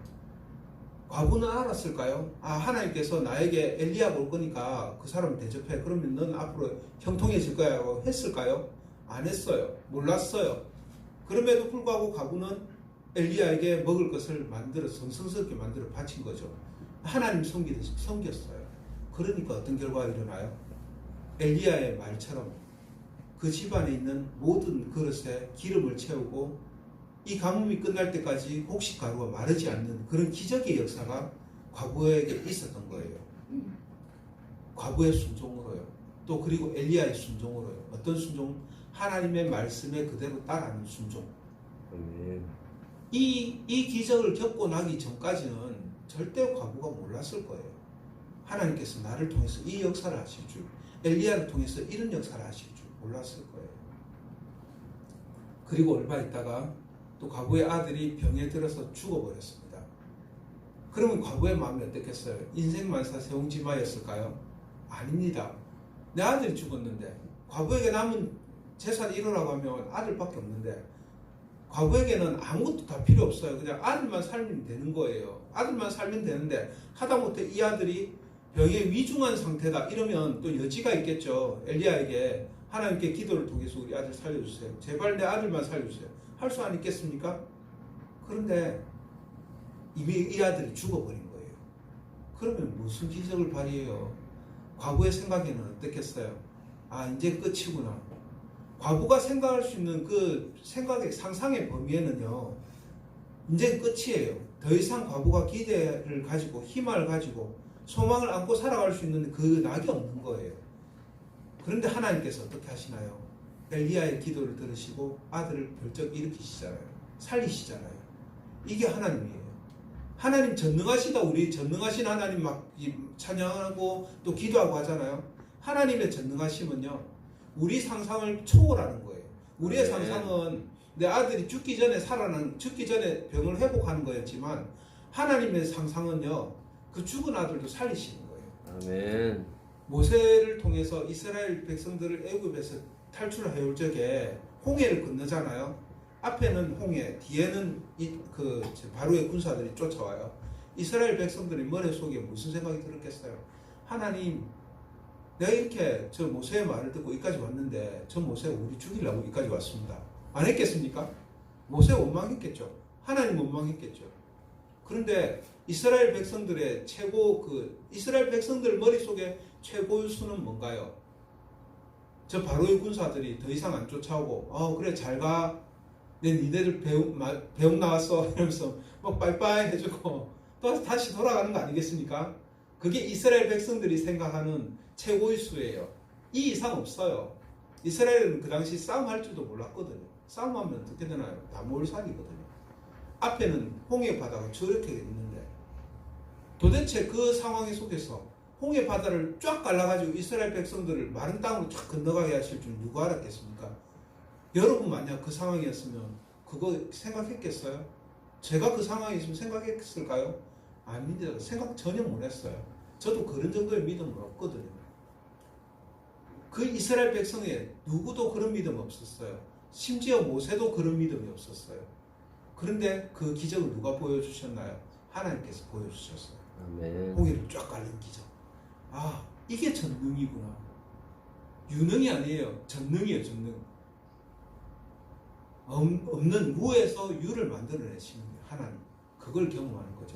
과부는 알았을까요? 하나님께서 나에게 엘리야가 올 거니까 그 사람을 대접해. 그러면 넌 앞으로 형통해질 거야 라고 했을까요? 안 했어요. 몰랐어요. 그럼에도 불구하고 과부는 엘리야에게 먹을 것을 만들어 성스럽게 만들어 바친 거죠. 하나님 섬기듯이 섬겼어요. 그러니까 어떤 결과가 일어나요? 엘리야의 말처럼 그 집안에 있는 모든 그릇에 기름을 채우고 이 가뭄이 끝날 때까지 곡식 가루가 마르지 않는 그런 기적의 역사가 과부에게 있었던 거예요. 과부의 순종으로요. 또 그리고 엘리야의 순종으로요. 어떤 순종? 하나님의 말씀에 그대로 따르는 순종. 이 기적을 겪고 나기 전까지는 절대 과부가 몰랐을 거예요. 하나님께서 나를 통해서 이 역사를 하실 줄, 엘리야를 통해서 이런 역사를 하실 줄 몰랐을 거예요. 그리고 얼마 있다가 또 과부의 아들이 병에 들어서 죽어버렸습니다. 그러면 과부의 마음이 어땠겠어요? 인생만사 세옹지마였을까요? 아닙니다. 내 아들이 죽었는데 과부에게 남은 재산이 이러라고 하면 아들밖에 없는데 과부에게는 아무것도 다 필요 없어요. 그냥 아들만 살면 되는 거예요. 아들만 살면 되는데 하다못해 이 아들이 병에 위중한 상태다 이러면 또 여지가 있겠죠. 엘리야에게 하나님께 기도를 통해서 우리 아들 살려주세요. 제발 내 아들만 살려주세요. 할 수 안 있겠습니까? 그런데 이미 이 아들이 죽어버린 거예요. 그러면 무슨 기적을 발휘해요? 과부의 생각에는 어떻겠어요? 이제 끝이구나. 과부가 생각할 수 있는 그 생각의 상상의 범위에는요, 이제 끝이에요. 더 이상 과부가 기대를 가지고 희망을 가지고 소망을 안고 살아갈 수 있는 그 낙이 없는 거예요. 그런데 하나님께서 어떻게 하시나요? 엘리야의 기도를 들으시고 아들을 벌쩍 일으키시잖아요. 살리시잖아요. 이게 하나님이에요. 하나님 전능하시다. 우리 전능하신 하나님 막 찬양하고 또 기도하고 하잖아요. 하나님의 전능하심은요, 우리 상상을 초월하는 거예요. 우리의 상상은 내 아들이 죽기 전에 병을 회복하는 거였지만 하나님의 상상은요, 그 죽은 아들도 살리시는 거예요. 아멘. 모세를 통해서 이스라엘 백성들을 애굽에서 탈출해 올 적에 홍해를 건너잖아요. 앞에는 홍해, 뒤에는 그 바로의 군사들이 쫓아와요. 이스라엘 백성들이 머릿속에 무슨 생각이 들었겠어요? 하나님, 내가 이렇게 저 모세의 말을 듣고 여기까지 왔는데 저 모세 우리 죽이려고 여기까지 왔습니다. 안 했겠습니까? 모세 원망했겠죠. 하나님 원망했겠죠. 그런데 이스라엘 백성들의 이스라엘 백성들 머릿속에 최고의 수는 뭔가요? 저 바로의 군사들이 더 이상 안 쫓아오고 그래 잘 가. 내 니네들 배웅 나왔어 이러면서 막 빠이빠이 해주고 또 다시 돌아가는 거 아니겠습니까? 그게 이스라엘 백성들이 생각하는 최고의 수예요. 이 이상 없어요. 이스라엘은 그 당시 싸움할 줄도 몰랐거든요. 싸움하면 어떻게 되나요? 다 몰살이거든요. 앞에는 홍해 바다가 저렇게 있는데 도대체 그 상황 속에서 홍해 바다를 쫙 갈라가지고 이스라엘 백성들을 마른 땅으로 쫙 건너가게 하실 줄 누가 알았겠습니까? 여러분 만약 그 상황이었으면 그거 생각했겠어요? 제가 그 상황에 있으면 생각했을까요? 아닙니다. 생각 전혀 못했어요. 저도 그런 정도의 믿음은 없거든요. 그 이스라엘 백성에 누구도 그런 믿음 없었어요. 심지어 모세도 그런 믿음이 없었어요. 그런데 그 기적을 누가 보여주셨나요? 하나님께서 보여주셨어요. 아멘. 홍해를 쫙 갈린 기적. 이게 전능이구나. 유능이 아니에요. 전능이에요. 전능. 없는 무에서 유를 만들어내시는 거예요. 하나님. 그걸 경험하는 거죠.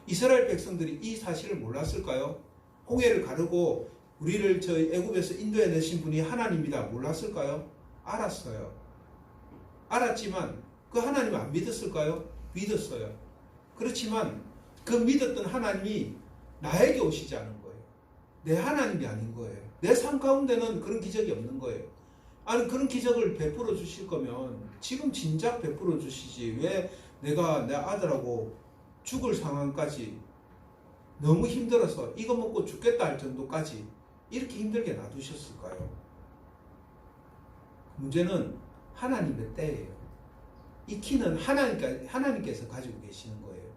이스라엘 백성들이 이 사실을 몰랐을까요? 홍해를 가르고 우리를 저 애굽에서 인도해내신 분이 하나님이다 몰랐을까요? 알았어요. 알았지만 그 하나님 안 믿었을까요? 믿었어요. 그렇지만 그 믿었던 하나님이 나에게 오시지 않은 거예요. 내 하나님이 아닌 거예요. 내 삶 가운데는 그런 기적이 없는 거예요. 아니 그런 기적을 베풀어 주실 거면 지금 진작 베풀어 주시지 왜 내가 내 아들하고 죽을 상황까지 너무 힘들어서 이거 먹고 죽겠다 할 정도까지 이렇게 힘들게 놔두셨을까요? 문제는 하나님의 때예요. 이 키는 하나님께서 가지고 계시는 거예요.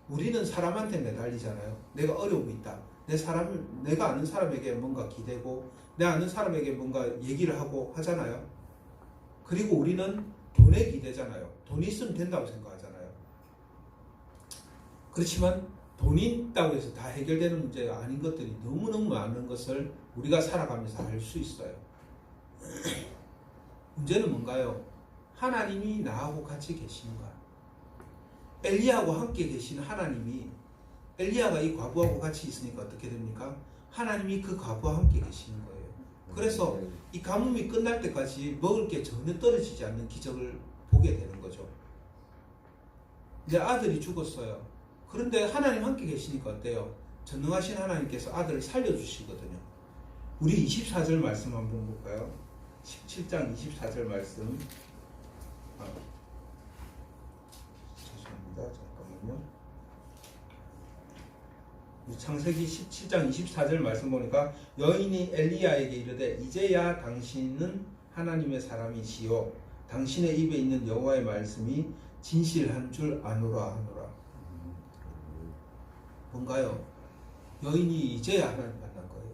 우리는 사람한테 매달리잖아요. 내가 어려움이 있다. 내가 아는 사람에게 뭔가 기대고 내 아는 사람에게 뭔가 얘기를 하고 하잖아요. 그리고 우리는 돈에 기대잖아요. 돈이 있으면 된다고 생각하잖아요. 그렇지만 돈이 있다고 해서 다 해결되는 문제가 아닌 것들이 너무너무 많은 것을 우리가 살아가면서 알 수 있어요. 문제는 뭔가요? 하나님이 나하고 같이 계시는가? 엘리야하고 함께 계시는 하나님이 엘리야가 이 과부하고 같이 있으니까 어떻게 됩니까? 하나님이 그 과부와 함께 계시는 거예요. 그래서 이 가뭄이 끝날 때까지 먹을 게 전혀 떨어지지 않는 기적을 보게 되는 거죠. 내 아들이 죽었어요. 그런데 하나님 함께 계시니까 어때요? 전능하신 하나님께서 아들을 살려주시거든요. 우리 24절 말씀 한번 볼까요? 17장 24절 말씀. 죄송합니다. 잠깐만요. 창세기 17장 24절 말씀 보니까 여인이 엘리야에게 이르되 이제야 당신은 하나님의 사람이시요 당신의 입에 있는 여호와의 말씀이 진실한 줄 아노라 하노라. 뭔가요? 여인이 이제야 하나님 만난 거예요.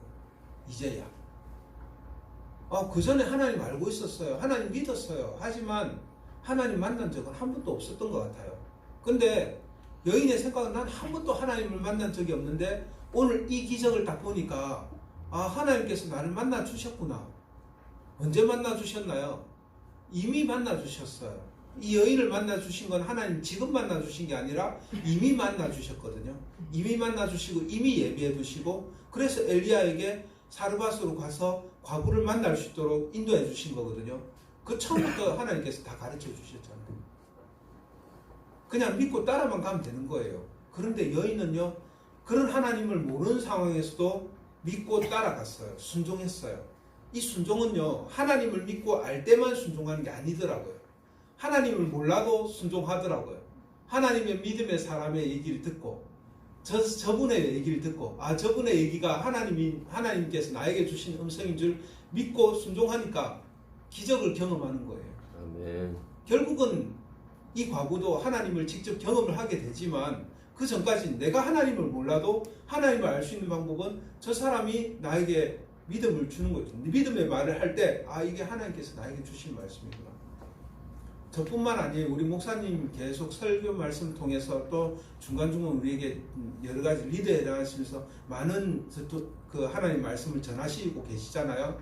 이제야. 그 전에 하나님 알고 있었어요. 하나님 믿었어요. 하지만 하나님 만난 적은 한 번도 없었던 것 같아요. 근데 여인의 생각은 난 한 번도 하나님을 만난 적이 없는데 오늘 이 기적을 딱 보니까 하나님께서 나를 만나 주셨구나. 언제 만나 주셨나요? 이미 만나 주셨어요. 이 여인을 만나 주신 건 하나님 지금 만나 주신 게 아니라 이미 만나 주셨거든요. 이미 만나 주시고 이미 예비해 두시고 그래서 엘리야에게 사르밧으로 가서 과부를 만날 수 있도록 인도해 주신 거거든요. 그 처음부터 하나님께서 다 가르쳐 주셨잖아요. 그냥 믿고 따라만 가면 되는 거예요. 그런데 여인은요, 그런 하나님을 모르는 상황에서도 믿고 따라갔어요. 순종했어요. 이 순종은요, 하나님을 믿고 알 때만 순종하는 게 아니더라고요. 하나님을 몰라도 순종하더라고요. 하나님의 믿음의 사람의 얘기를 듣고, 저분의 얘기를 듣고, 저분의 얘기가 하나님께서 나에게 주신 음성인 줄 믿고 순종하니까 기적을 경험하는 거예요. 아멘. 결국은 이 과부도 하나님을 직접 경험을 하게 되지만 그 전까지는 내가 하나님을 몰라도 하나님을 알 수 있는 방법은 저 사람이 나에게 믿음을 주는 거죠. 믿음의 말을 할 때 이게 하나님께서 나에게 주신 말씀이구나. 저뿐만 아니에요. 우리 목사님 계속 설교 말씀 통해서 또 중간중간 우리에게 여러 가지 리더에 나가시면서 많은 그 하나님 말씀을 전하시고 계시잖아요.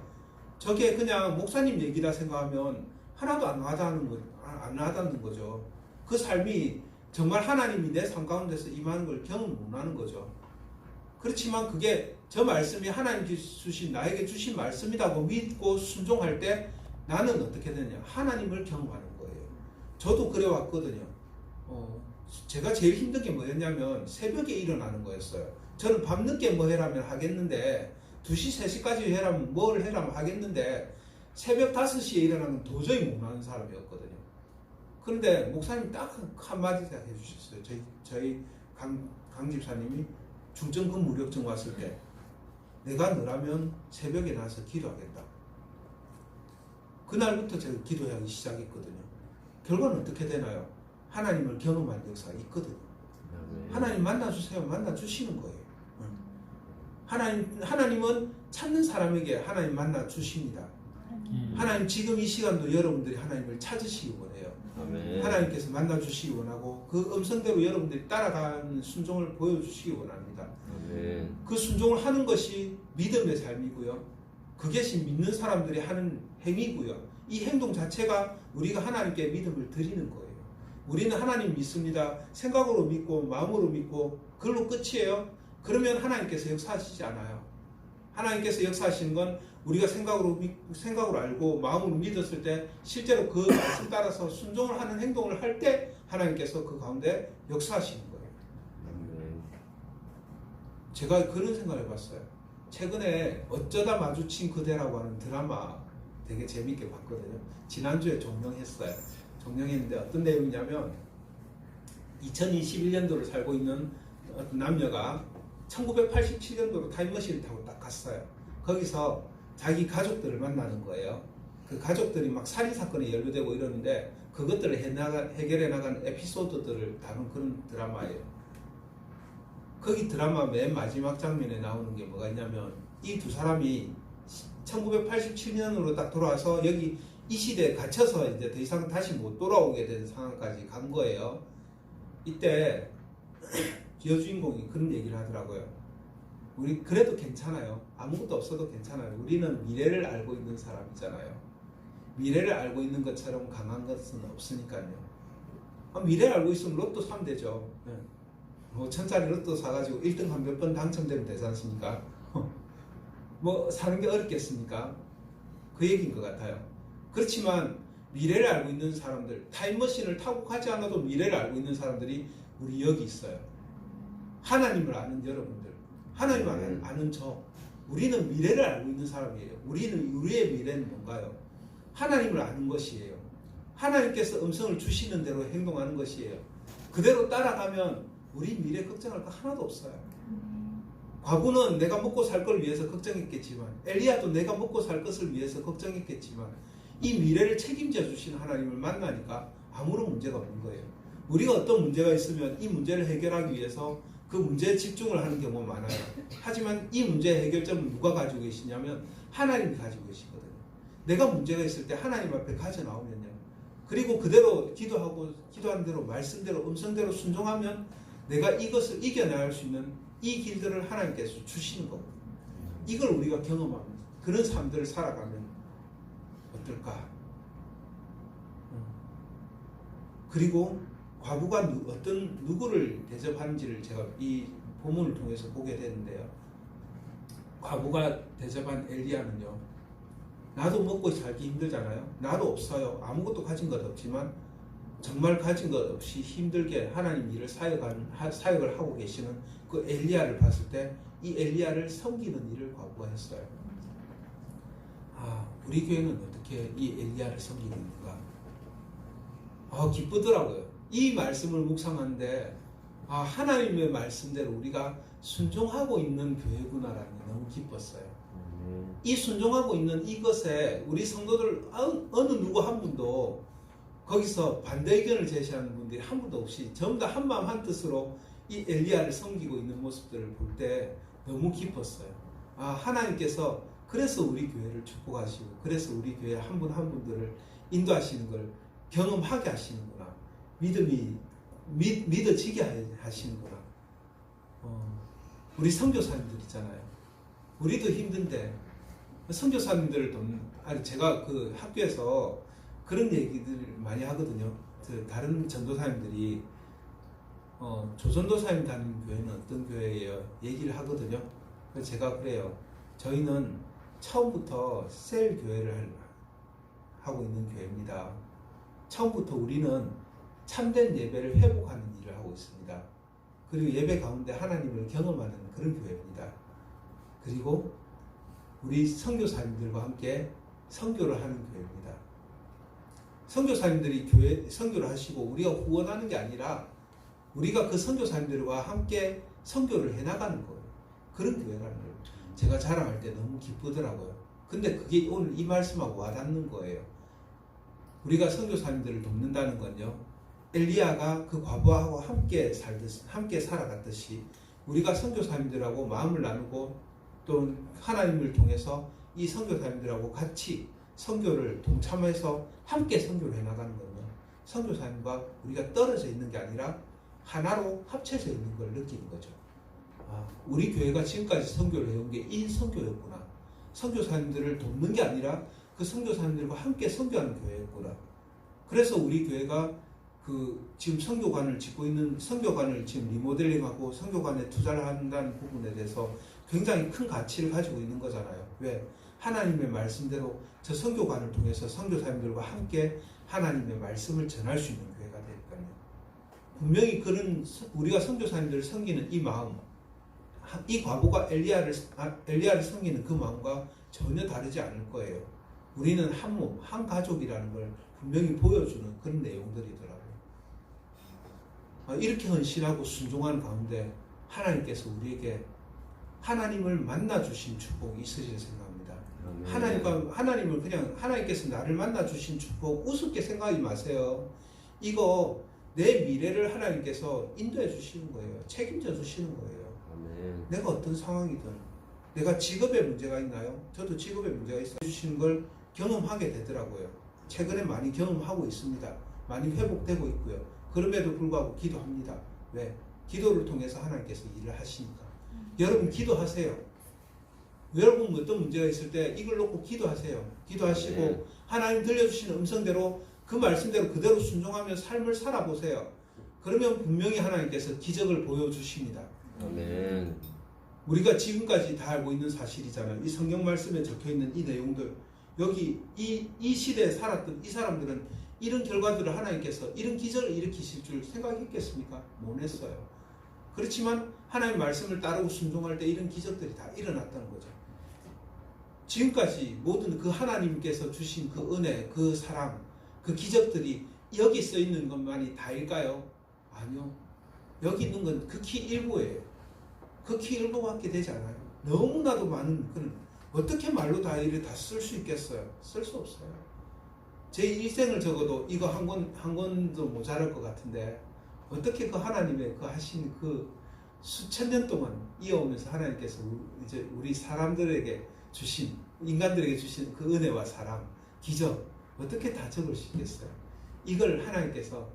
저게 그냥 목사님 얘기라 생각하면 하나도 안 와닿는 거죠. 그 삶이 정말 하나님이 내 삶 가운데서 임하는 걸 경험 못하는 거죠. 그렇지만 그게 저 말씀이 하나님께서 나에게 주신 말씀이라고 믿고 순종할 때 나는 어떻게 되냐? 하나님을 경험하는 거예요. 저도 그래 왔거든요. 제가 제일 힘든 게 뭐였냐면 새벽에 일어나는 거였어요. 저는 밤늦게 뭐 해라면 하겠는데 2시, 3시까지 해라면 뭘 해라면 하겠는데 새벽 5시에 일어나면 도저히 못하는 사람이었거든요. 그런데 목사님 딱 한마디 해주셨어요. 저희 강 집사님이 중증근 무력증 왔을 때 내가 너라면 새벽에 나서 기도하겠다. 그날부터 제가 기도하기 시작했거든요. 결과는 어떻게 되나요? 하나님을 경험한 역사가 있거든요. 하나님 만나주세요. 만나주시는 거예요. 하나님은 찾는 사람에게 하나님 만나주십니다. 하나님 지금 이 시간도 여러분들이 하나님을 찾으시기 원해요. 아멘. 하나님께서 만나주시기 원하고 그 음성대로 여러분들이 따라가는 순종을 보여주시기 원합니다. 아멘. 그 순종을 하는 것이 믿음의 삶이고요. 그것이 믿는 사람들이 하는 행위고요. 이 행동 자체가 우리가 하나님께 믿음을 드리는 거예요. 우리는 하나님 믿습니다. 생각으로 믿고 마음으로 믿고 그걸로 끝이에요. 그러면 하나님께서 역사하시지 않아요. 하나님께서 역사하시는 건 우리가 생각으로 알고 마음으로 믿었을 때 실제로 그 말씀 따라서 순종을 하는 행동을 할 때 하나님께서 그 가운데 역사하시는 거예요. 제가 그런 생각을 해봤어요. 최근에 어쩌다 마주친 그대라고 하는 드라마 되게 재밌게 봤거든요. 지난주에 종영했어요. 종영했는데 어떤 내용이냐면 2021년도를 살고 있는 어떤 남녀가 1987년도로 타임머신을 타고 딱 갔어요. 거기서 자기 가족들을 만나는 거예요. 그 가족들이 막 살인사건에 연루되고 이러는데 그것들을 해결해 나가는 에피소드들을 다룬 그런 드라마예요. 거기 드라마 맨 마지막 장면에 나오는 게 뭐가 있냐면 이 두 사람이 1987년으로 딱 돌아와서 여기 이 시대에 갇혀서 이제 더 이상 다시 못 돌아오게 된 상황까지 간 거예요. 이때 여주인공이 그런 얘기를 하더라고요. 우리 그래도 괜찮아요. 아무것도 없어도 괜찮아요. 우리는 미래를 알고 있는 사람이잖아요. 미래를 알고 있는 것처럼 강한 것은 없으니까요. 미래를 알고 있으면 로또 사면 되죠. 5천짜리 로또 사가지고 1등 한 몇 번 당첨되면 되지 않습니까? 뭐 사는 게 어렵겠습니까? 그 얘기인 것 같아요. 그렇지만 미래를 알고 있는 사람들, 타임머신을 타고 가지 않아도 미래를 알고 있는 사람들이 우리 여기 있어요. 하나님을 아는 여러분들, 하나님을 아는 저, 우리는 미래를 알고 있는 사람이에요. 우리의 미래는 뭔가요? 하나님을 아는 것이에요. 하나님께서 음성을 주시는 대로 행동하는 것이에요. 그대로 따라가면 우리 미래 걱정할 거 하나도 없어요. 과부는 내가 먹고 살 걸 위해서 걱정했겠지만, 엘리야도 내가 먹고 살 것을 위해서 걱정했겠지만, 이 미래를 책임져 주신 하나님을 만나니까 아무런 문제가 없는 거예요. 우리가 어떤 문제가 있으면 이 문제를 해결하기 위해서 그 문제에 집중을 하는 경우가 많아요. 하지만 이 문제의 해결점은 누가 가지고 계시냐면 하나님이 가지고 계시거든요. 내가 문제가 있을 때 하나님 앞에 가져 나오면요. 그리고 그대로 기도하는 대로 말씀대로 음성대로 순종하면 내가 이것을 이겨나갈 수 있는 이 길들을 하나님께서 주시는 거거든요. 이걸 우리가 경험하면 그런 삶들을 살아가면 어떨까? 그리고 과부가 어떤 누구를 대접하는지를 제가 이 본문을 통해서 보게 되는데요. 과부가 대접한 엘리야는요. 나도 먹고 살기 힘들잖아요. 나도 없어요. 아무것도 가진 것 없지만 정말 가진 것 없이 힘들게 하나님 일을 사역을 하고 계시는 그 엘리야를 봤을 때 이 엘리야를 섬기는 일을 과부가 했어요. 우리 교회는 어떻게 이 엘리야를 섬기는가? 기쁘더라고요. 이 말씀을 묵상하는데 하나님의 말씀대로 우리가 순종하고 있는 교회구나라는 게 너무 기뻤어요. 이 순종하고 있는 이것에 우리 성도들 어느 누구 한 분도 거기서 반대 의견을 제시하는 분들이 한 분도 없이 전부 다 한마음 한뜻으로 이 엘리야를 섬기고 있는 모습들을 볼 때 너무 기뻤어요. 하나님께서 그래서 우리 교회를 축복하시고 그래서 우리 교회 한 분 한 분들을 인도하시는 걸 경험하게 하시는구나. 믿음이 믿어지게 하시는구나. 우리 선교사님들 있잖아요. 우리도 힘든데 선교사님들을 돕는, 아니 제가 그 학교에서 그런 얘기들을 많이 하거든요. 그 다른 전도사님들이 조선도사님 다니는 교회는 어떤 교회예요? 얘기를 하거든요. 그래서 제가 그래요. 저희는 처음부터 셀 교회를 하고 있는 교회입니다. 처음부터 우리는 참된 예배를 회복하는 일을 하고 있습니다. 그리고 예배 가운데 하나님을 경험하는 그런 교회입니다. 그리고 우리 선교사님들과 함께 선교를 하는 교회입니다. 선교사님들이 교회 선교를 하시고 우리가 후원하는 게 아니라 우리가 그 선교사님들과 함께 선교를 해나가는 거예요. 그런 교회라는 거예요. 제가 자랑할 때 너무 기쁘더라고요. 근데 그게 오늘 이 말씀하고 와닿는 거예요. 우리가 선교사님들을 돕는다는 건요, 엘리야가 그 과부하고 함께 살아갔듯이 우리가 선교사님들하고 마음을 나누고 또 하나님을 통해서 이 선교사님들하고 같이 선교를 동참해서 함께 선교를 해나가는 거예요. 선교사님과 우리가 떨어져 있는 게 아니라 하나로 합쳐져 있는 걸 느끼는 거죠. 우리 교회가 지금까지 선교를 해온 게 이 선교였구나. 선교사님들을 돕는 게 아니라 그 선교사님들과 함께 선교하는 교회였구나. 그래서 우리 교회가 지금 선교관을 짓고 있는, 선교관을 지금 리모델링하고 선교관에 투자를 한다는 부분에 대해서 굉장히 큰 가치를 가지고 있는 거잖아요. 왜? 하나님의 말씀대로 저 선교관을 통해서 선교사님들과 함께 하나님의 말씀을 전할 수 있는 교회가 되니까요. 분명히 그런 우리가 선교사님들을 섬기는 이 마음, 이 과부가 엘리야를 섬기는 그 마음과 전혀 다르지 않을 거예요. 우리는 한 몸, 한 가족이라는 걸 분명히 보여주는 그런 내용들이더라고요. 이렇게 헌신하고 순종하는 가운데 하나님께서 우리에게 하나님을 만나주신 축복이 있으실 생각합니다. 하나님을 그냥 하나님께서 나를 만나주신 축복 우습게 생각하지 마세요. 이거 내 미래를 하나님께서 인도해 주시는 거예요. 책임져 주시는 거예요. 아멘. 내가 어떤 상황이든, 내가 직업에 문제가 있나요? 저도 직업에 문제가 있어 주시는 걸 경험하게 되더라고요. 최근에 많이 경험하고 있습니다. 많이 회복되고 있고요. 그럼에도 불구하고 기도합니다. 왜? 기도를 통해서 하나님께서 일을 하시니까. 여러분 기도하세요. 여러분 어떤 문제가 있을 때 이걸 놓고 기도하세요. 기도하시고 네. 하나님 들려주시는 음성대로 그 말씀대로 그대로 순종하며 삶을 살아보세요. 그러면 분명히 하나님께서 기적을 보여주십니다. 아멘. 우리가 지금까지 다 알고 있는 사실이잖아요. 이 성경 말씀에 적혀있는 이 내용들, 여기 이 시대에 살았던 이 사람들은 이런 결과들을 하나님께서 이런 기적을 일으키실 줄 생각했겠습니까? 못 했어요. 그렇지만 하나님의 말씀을 따르고 순종할 때 이런 기적들이 다 일어났다는 거죠. 지금까지 모든 그 하나님께서 주신 그 은혜, 그 사랑, 그 기적들이 여기 써 있는 것만이 다일까요? 아니요. 여기 있는 건 극히 일부예요. 극히 일부밖에 되지 않아요. 너무나도 많은 그런, 어떻게 말로 다 이를 다 쓸 수 있겠어요? 쓸 수 없어요. 제 일생을 적어도 이거 한 권도 모자랄 것 같은데 어떻게 그 하나님의 그 하신 그 수천 년 동안 이어오면서 하나님께서 이제 우리 사람들에게 주신, 인간들에게 주신 그 은혜와 사랑, 기적 어떻게 다 적을 수 있겠어요? 이걸 하나님께서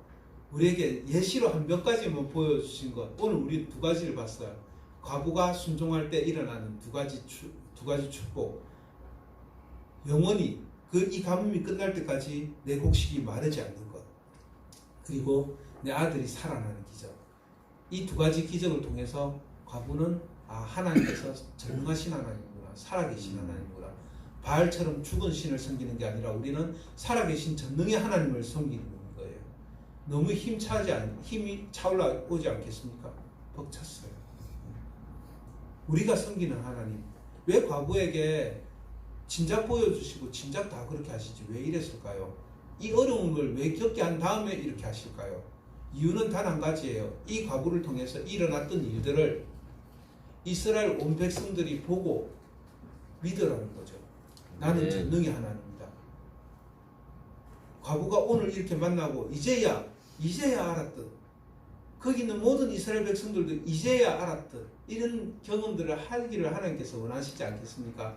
우리에게 예시로 한 몇 가지만 보여주신 것, 오늘 우리 두 가지를 봤어요. 과부가 순종할 때 일어나는 두 가지 축복. 영원히 이 가뭄이 끝날 때까지 내 곡식이 마르지 않는 것. 그리고 내 아들이 살아나는 기적. 이 두 가지 기적을 통해서 과부는 하나님께서 전능하신 하나님이구나, 살아계신 하나님이구나. 바알처럼 죽은 신을 섬기는 게 아니라 우리는 살아계신 전능의 하나님을 섬기는 거예요. 너무 힘이 차올라오지 않겠습니까? 벅찼어요. 우리가 섬기는 하나님, 왜 과부에게 진작 보여주시고 진작 다 그렇게 하시지 왜 이랬을까요? 이 어려움을 왜 겪게 한 다음에 이렇게 하실까요? 이유는 단 한 가지예요. 이 과부를 통해서 일어났던 일들을 이스라엘 온 백성들이 보고 믿으라는 거죠. 나는 전능의 하나님이다. 과부가 오늘 이렇게 만나고 이제야 알았던, 거기 있는 모든 이스라엘 백성들도 이제야 알았던 이런 경험들을 하기를 하나님께서 원하시지 않겠습니까?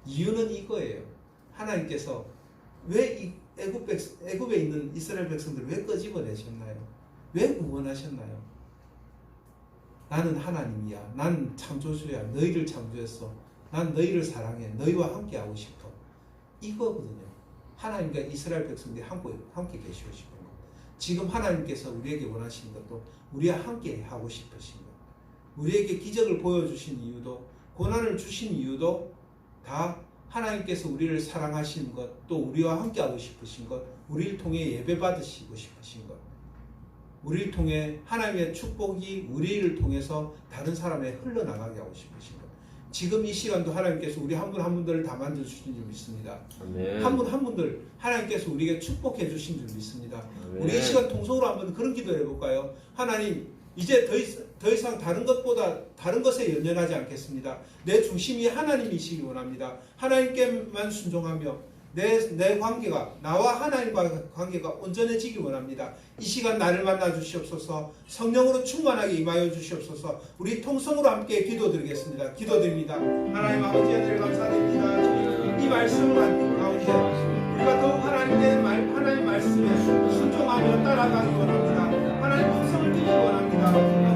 이유는 이거예요. 하나님께서 왜 이 애굽에 있는 이스라엘 백성들을 왜 끄집어내셨나요? 왜 구원하셨나요? 나는 하나님이야. 난 창조주야. 너희를 창조했어. 난 너희를 사랑해. 너희와 함께하고 싶어. 이거거든요. 하나님과 이스라엘 백성들이 함께 계시고 싶은 것. 지금 하나님께서 우리에게 원하시는 것도 우리와 함께 하고 싶으신 것. 우리에게 기적을 보여주신 이유도, 고난을 주신 이유도 다 하나님께서 우리를 사랑하시는 것, 또 우리와 함께하고 싶으신 것, 우리를 통해 예배받으시고 싶으신 것, 우리를 통해 하나님의 축복이 우리를 통해서 다른 사람에 흘러나가게 하고 싶으신 것. 지금 이 시간도 하나님께서 우리 한 분 한 분들을 다 만져주신 줄 믿습니다. 한 분 한 분들 하나님께서 우리에게 축복해 주신 줄 믿습니다. 우리 이 시간 통성으로 한번 그런 기도 해볼까요? 하나님, 이제 더 이상 다른 것에 연연하지 않겠습니다. 내 중심이 하나님이시기 원합니다. 하나님께만 순종하며 내 관계가, 나와 하나님과의 관계가 온전해지기 원합니다. 이 시간 나를 만나 주시옵소서. 성령으로 충만하게 임하여 주시옵소서. 우리 통성으로 함께 기도드리겠습니다. 기도드립니다. 하나님 아버지 하늘 감사드립니다. 이 말씀을 받는 가운데 우리가 더욱 하나님의 말씀에 순종하며 따라가기 원합니다. 하나님 통성을 듣기 원합니다.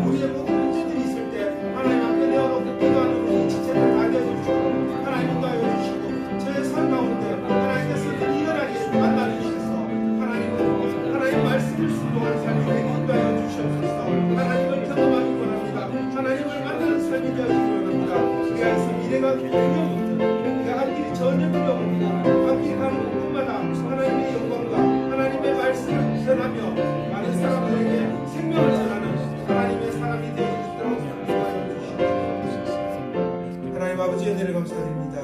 우리의 모든 문제들이 있을 때 하나님 앞에 내어놓고 기도하는 우리 지체를 다려주시고 하나님 인도하여 주시고 저의 삶 가운데 하나님께서 일어나게 만나주셔서 하나님 말씀을 순종하는 삶이 되게 인도하여 주시옵소서. 하나님을 경험하기 원합니다. 하나님을 만나는 삶이 되어지기 원합니다. 우리 안에서 미래가 두려움없는, 우리가 할 일이 전혀 두려움없는, 갈 길 가는 곳마다 하나님의 영광과 하나님의 말씀을 전하며 많은 사람들에게 생명을 전하는 하나님의 사람이 되어 있도록 도와주시옵소서. 하나님 아버지 은혜를 감사드립니다.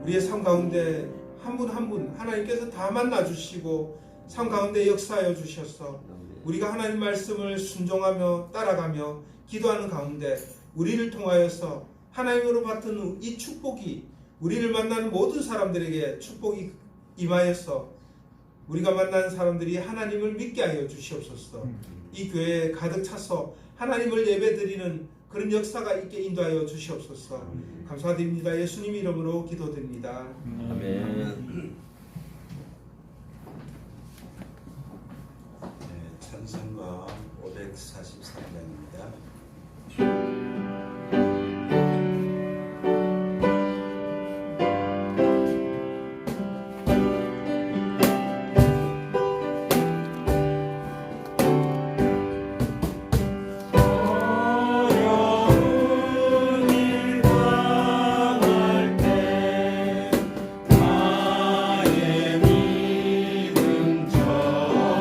우리의 삶 가운데 한 분 한 분 하나님께서 다 만나주시고 삶 가운데 역사하여 주셔서 우리가 하나님 말씀을 순종하며 따라가며 기도하는 가운데 우리를 통하여서 하나님으로 받은 이 축복이 우리를 만나는 모든 사람들에게 축복이 임하여서 우리가 만나는 사람들이 하나님을 믿게 하여 주시옵소서. 이 교회에 가득 차서 하나님을 예배드리는 그런 역사가 있게 인도하여 주시옵소서. 감사드립니다. 예수님 이름으로 기도드립니다. 아멘. 찬송가 543장입니다. 나의 믿음 저들아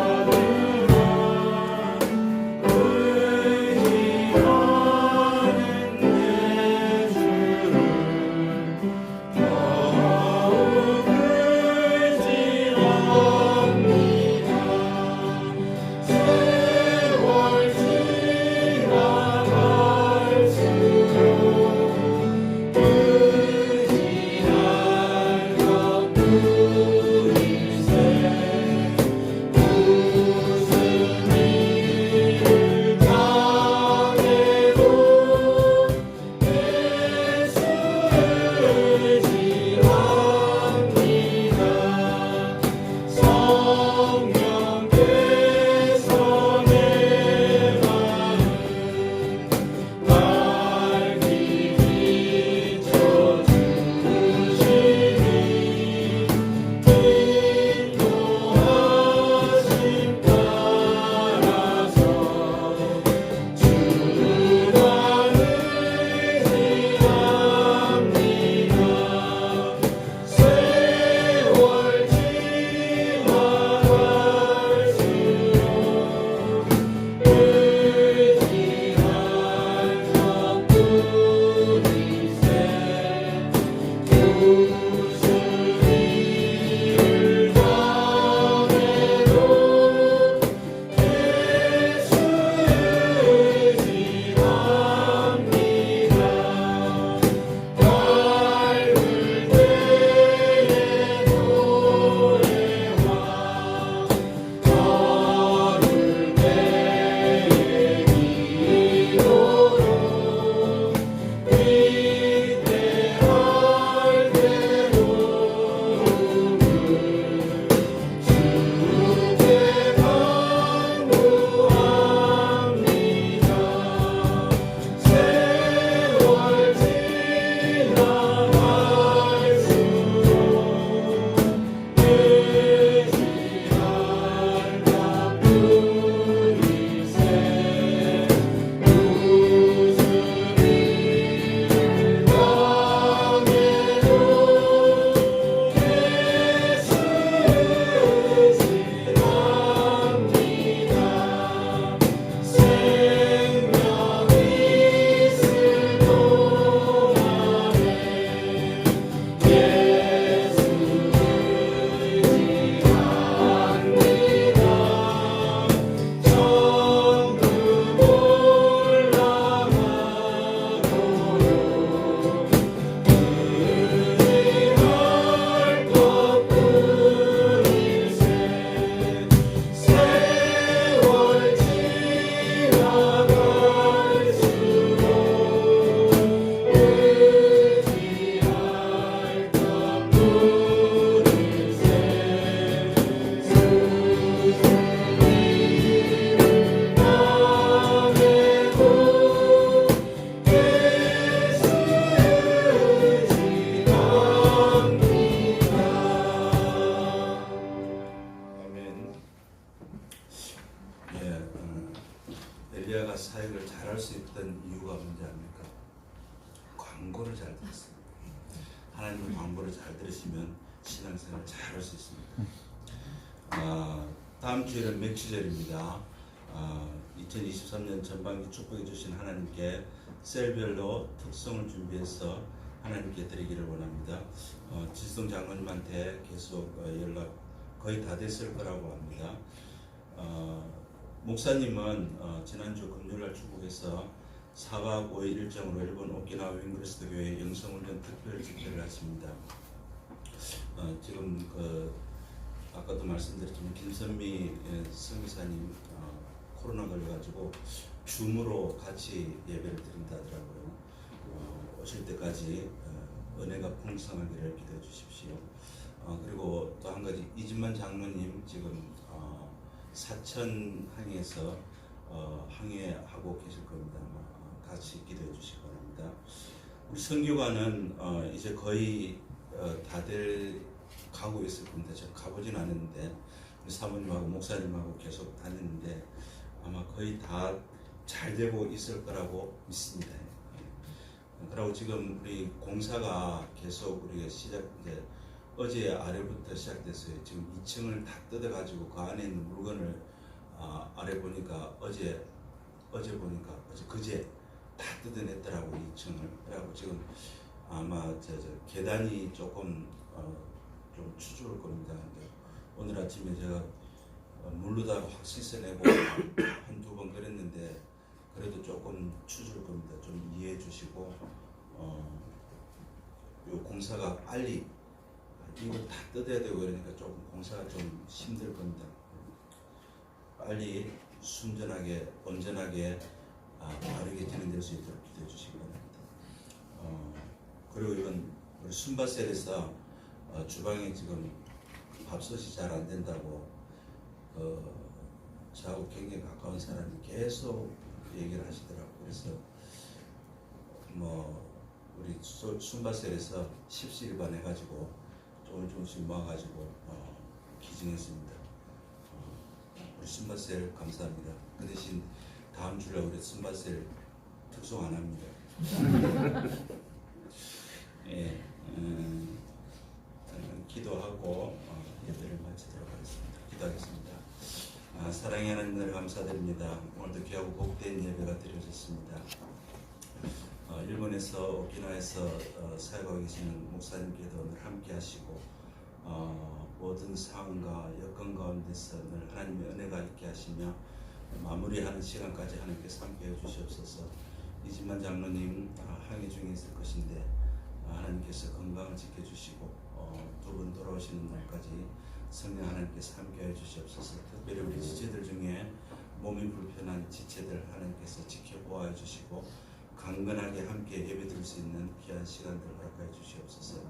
엘리야가 사역을 잘할 수 있던 이유가 뭔지 압니까? 광고를 잘 들었어요. 하나님의 광고를 잘 들으시면 신앙생활을 잘 할 수 있습니다. 다음 주에는 맥주절입니다. 2023년 전반기 축복해 주신 하나님께 셀별로 특성을 준비해서 하나님께 드리기를 원합니다. 지성 장로님한테 계속 연락 거의 다 됐을 거라고 합니다. 목사님은 지난주 금요일날 출국해서 4박 5일 일정으로 일본 오키나와 윙그리스도 교회 영성훈련 특별 집회를 하십니다. 지금 아까도 말씀드렸지만 김선미 선교사님 코로나 걸려가지고 줌으로 같이 예배를 드린다 하더라고요. 오실 때까지 은혜가 풍성하기를 기도해 주십시오. 그리고 또 한 가지 이진만 장로님 지금 사천 항해에서 항해하고 계실 겁니다. 같이 기도해 주시기 바랍니다. 우리 선교관은 이제 거의 다들 가고 있을 겁니다. 제가 가보진 않았는데 우리 사모님하고 목사님하고 계속 다녔는데 아마 거의 다 잘 되고 있을 거라고 믿습니다. 그리고 지금 우리 공사가 계속 우리가 이제 어제 아래부터 시작됐어요. 지금 2층을 다 뜯어가지고 그 안에 있는 물건을 아래 보니까 어제 보니까 그제 다 뜯어냈더라고 2층을. 그래갖고 지금 아마 계단이 조금 좀 추주를 겁니다. 근데 오늘 아침에 제가 물로다 확 씻어내고 한두 번 그랬는데 그래도 조금 추줄 겁니다. 좀 이해해 주시고 요 공사가 빨리 이걸 다 뜯어야 되고 그러니까 조금 공사가 좀 힘들 겁니다. 빨리 순전하게 온전하게 바르게 진행될 수 있도록 기도해 주시기 바랍니다. 그리고 이건 우리 순바셀에서 주방에 지금 밥솥이 잘 안 된다고 저하고 굉장히 가까운 사람이 계속 얘기를 하시더라고요. 그래서 우리 순바셀에서 십시일반 해가지고 조금씩 모아가지고 기증했습니다. 우리 순바셀 감사합니다. 그 대신 다음 주에 우리 순바셀 특송 안 합니다. 예, 기도하고 예배를 마치도록 하겠습니다. 기도하겠습니다. 사랑의 하나님을 감사드립니다. 오늘도 귀하고 복된 예배가 드려졌습니다. 일본에서 오키나와에서 사역하고 계시는 목사님께도 늘 함께 하시고 모든 상황과 여건 가운데서 늘 하나님의 은혜가 있게 하시며 마무리하는 시간까지 하나님께서 함께 해주시옵소서. 이진만 장로님 항해 중에 있을 것인데 하나님께서 건강을 지켜주시고 두 분 돌아오시는 날까지 성령 하나님께서 함께 해주시옵소서. 특별히 우리 지체들 중에 몸이 불편한 지체들 하나님께서 지켜보아 주시고 강건하게 함께 예배드릴 수 있는 귀한 시간들 허락하여 주시옵소서.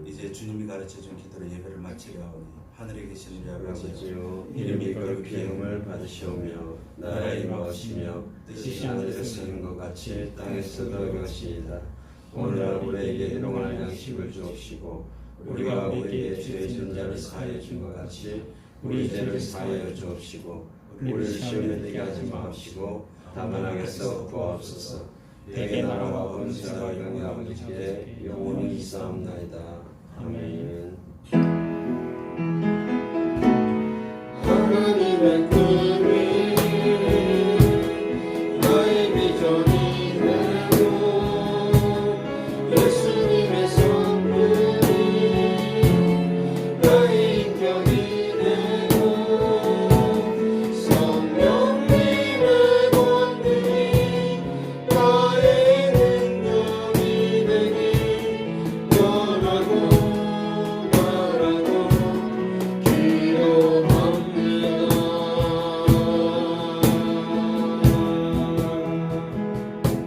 이제 주님이 가르쳐준 기도로 예배를 마치려 하오니 하늘에 계신 우리 아버지여 이름이 거룩히 여김을 받으시오며 나라의 임하시며 뜻이 하늘에서 이룬 것 같이 땅에서도 이루어지이다. 오늘날 우리에게 일용할 양식을 주옵시고 우리가 우리에게 죄 지은 자를 사하여 준 것 같이 우리 죄를 사하여 주옵시고 우리를 시험에 들게 하지 마옵시고 다만 악에서 구하옵소서. 대개 나라와 권세와 영광이 아버지께 영원히 있사옵나이다. 아멘.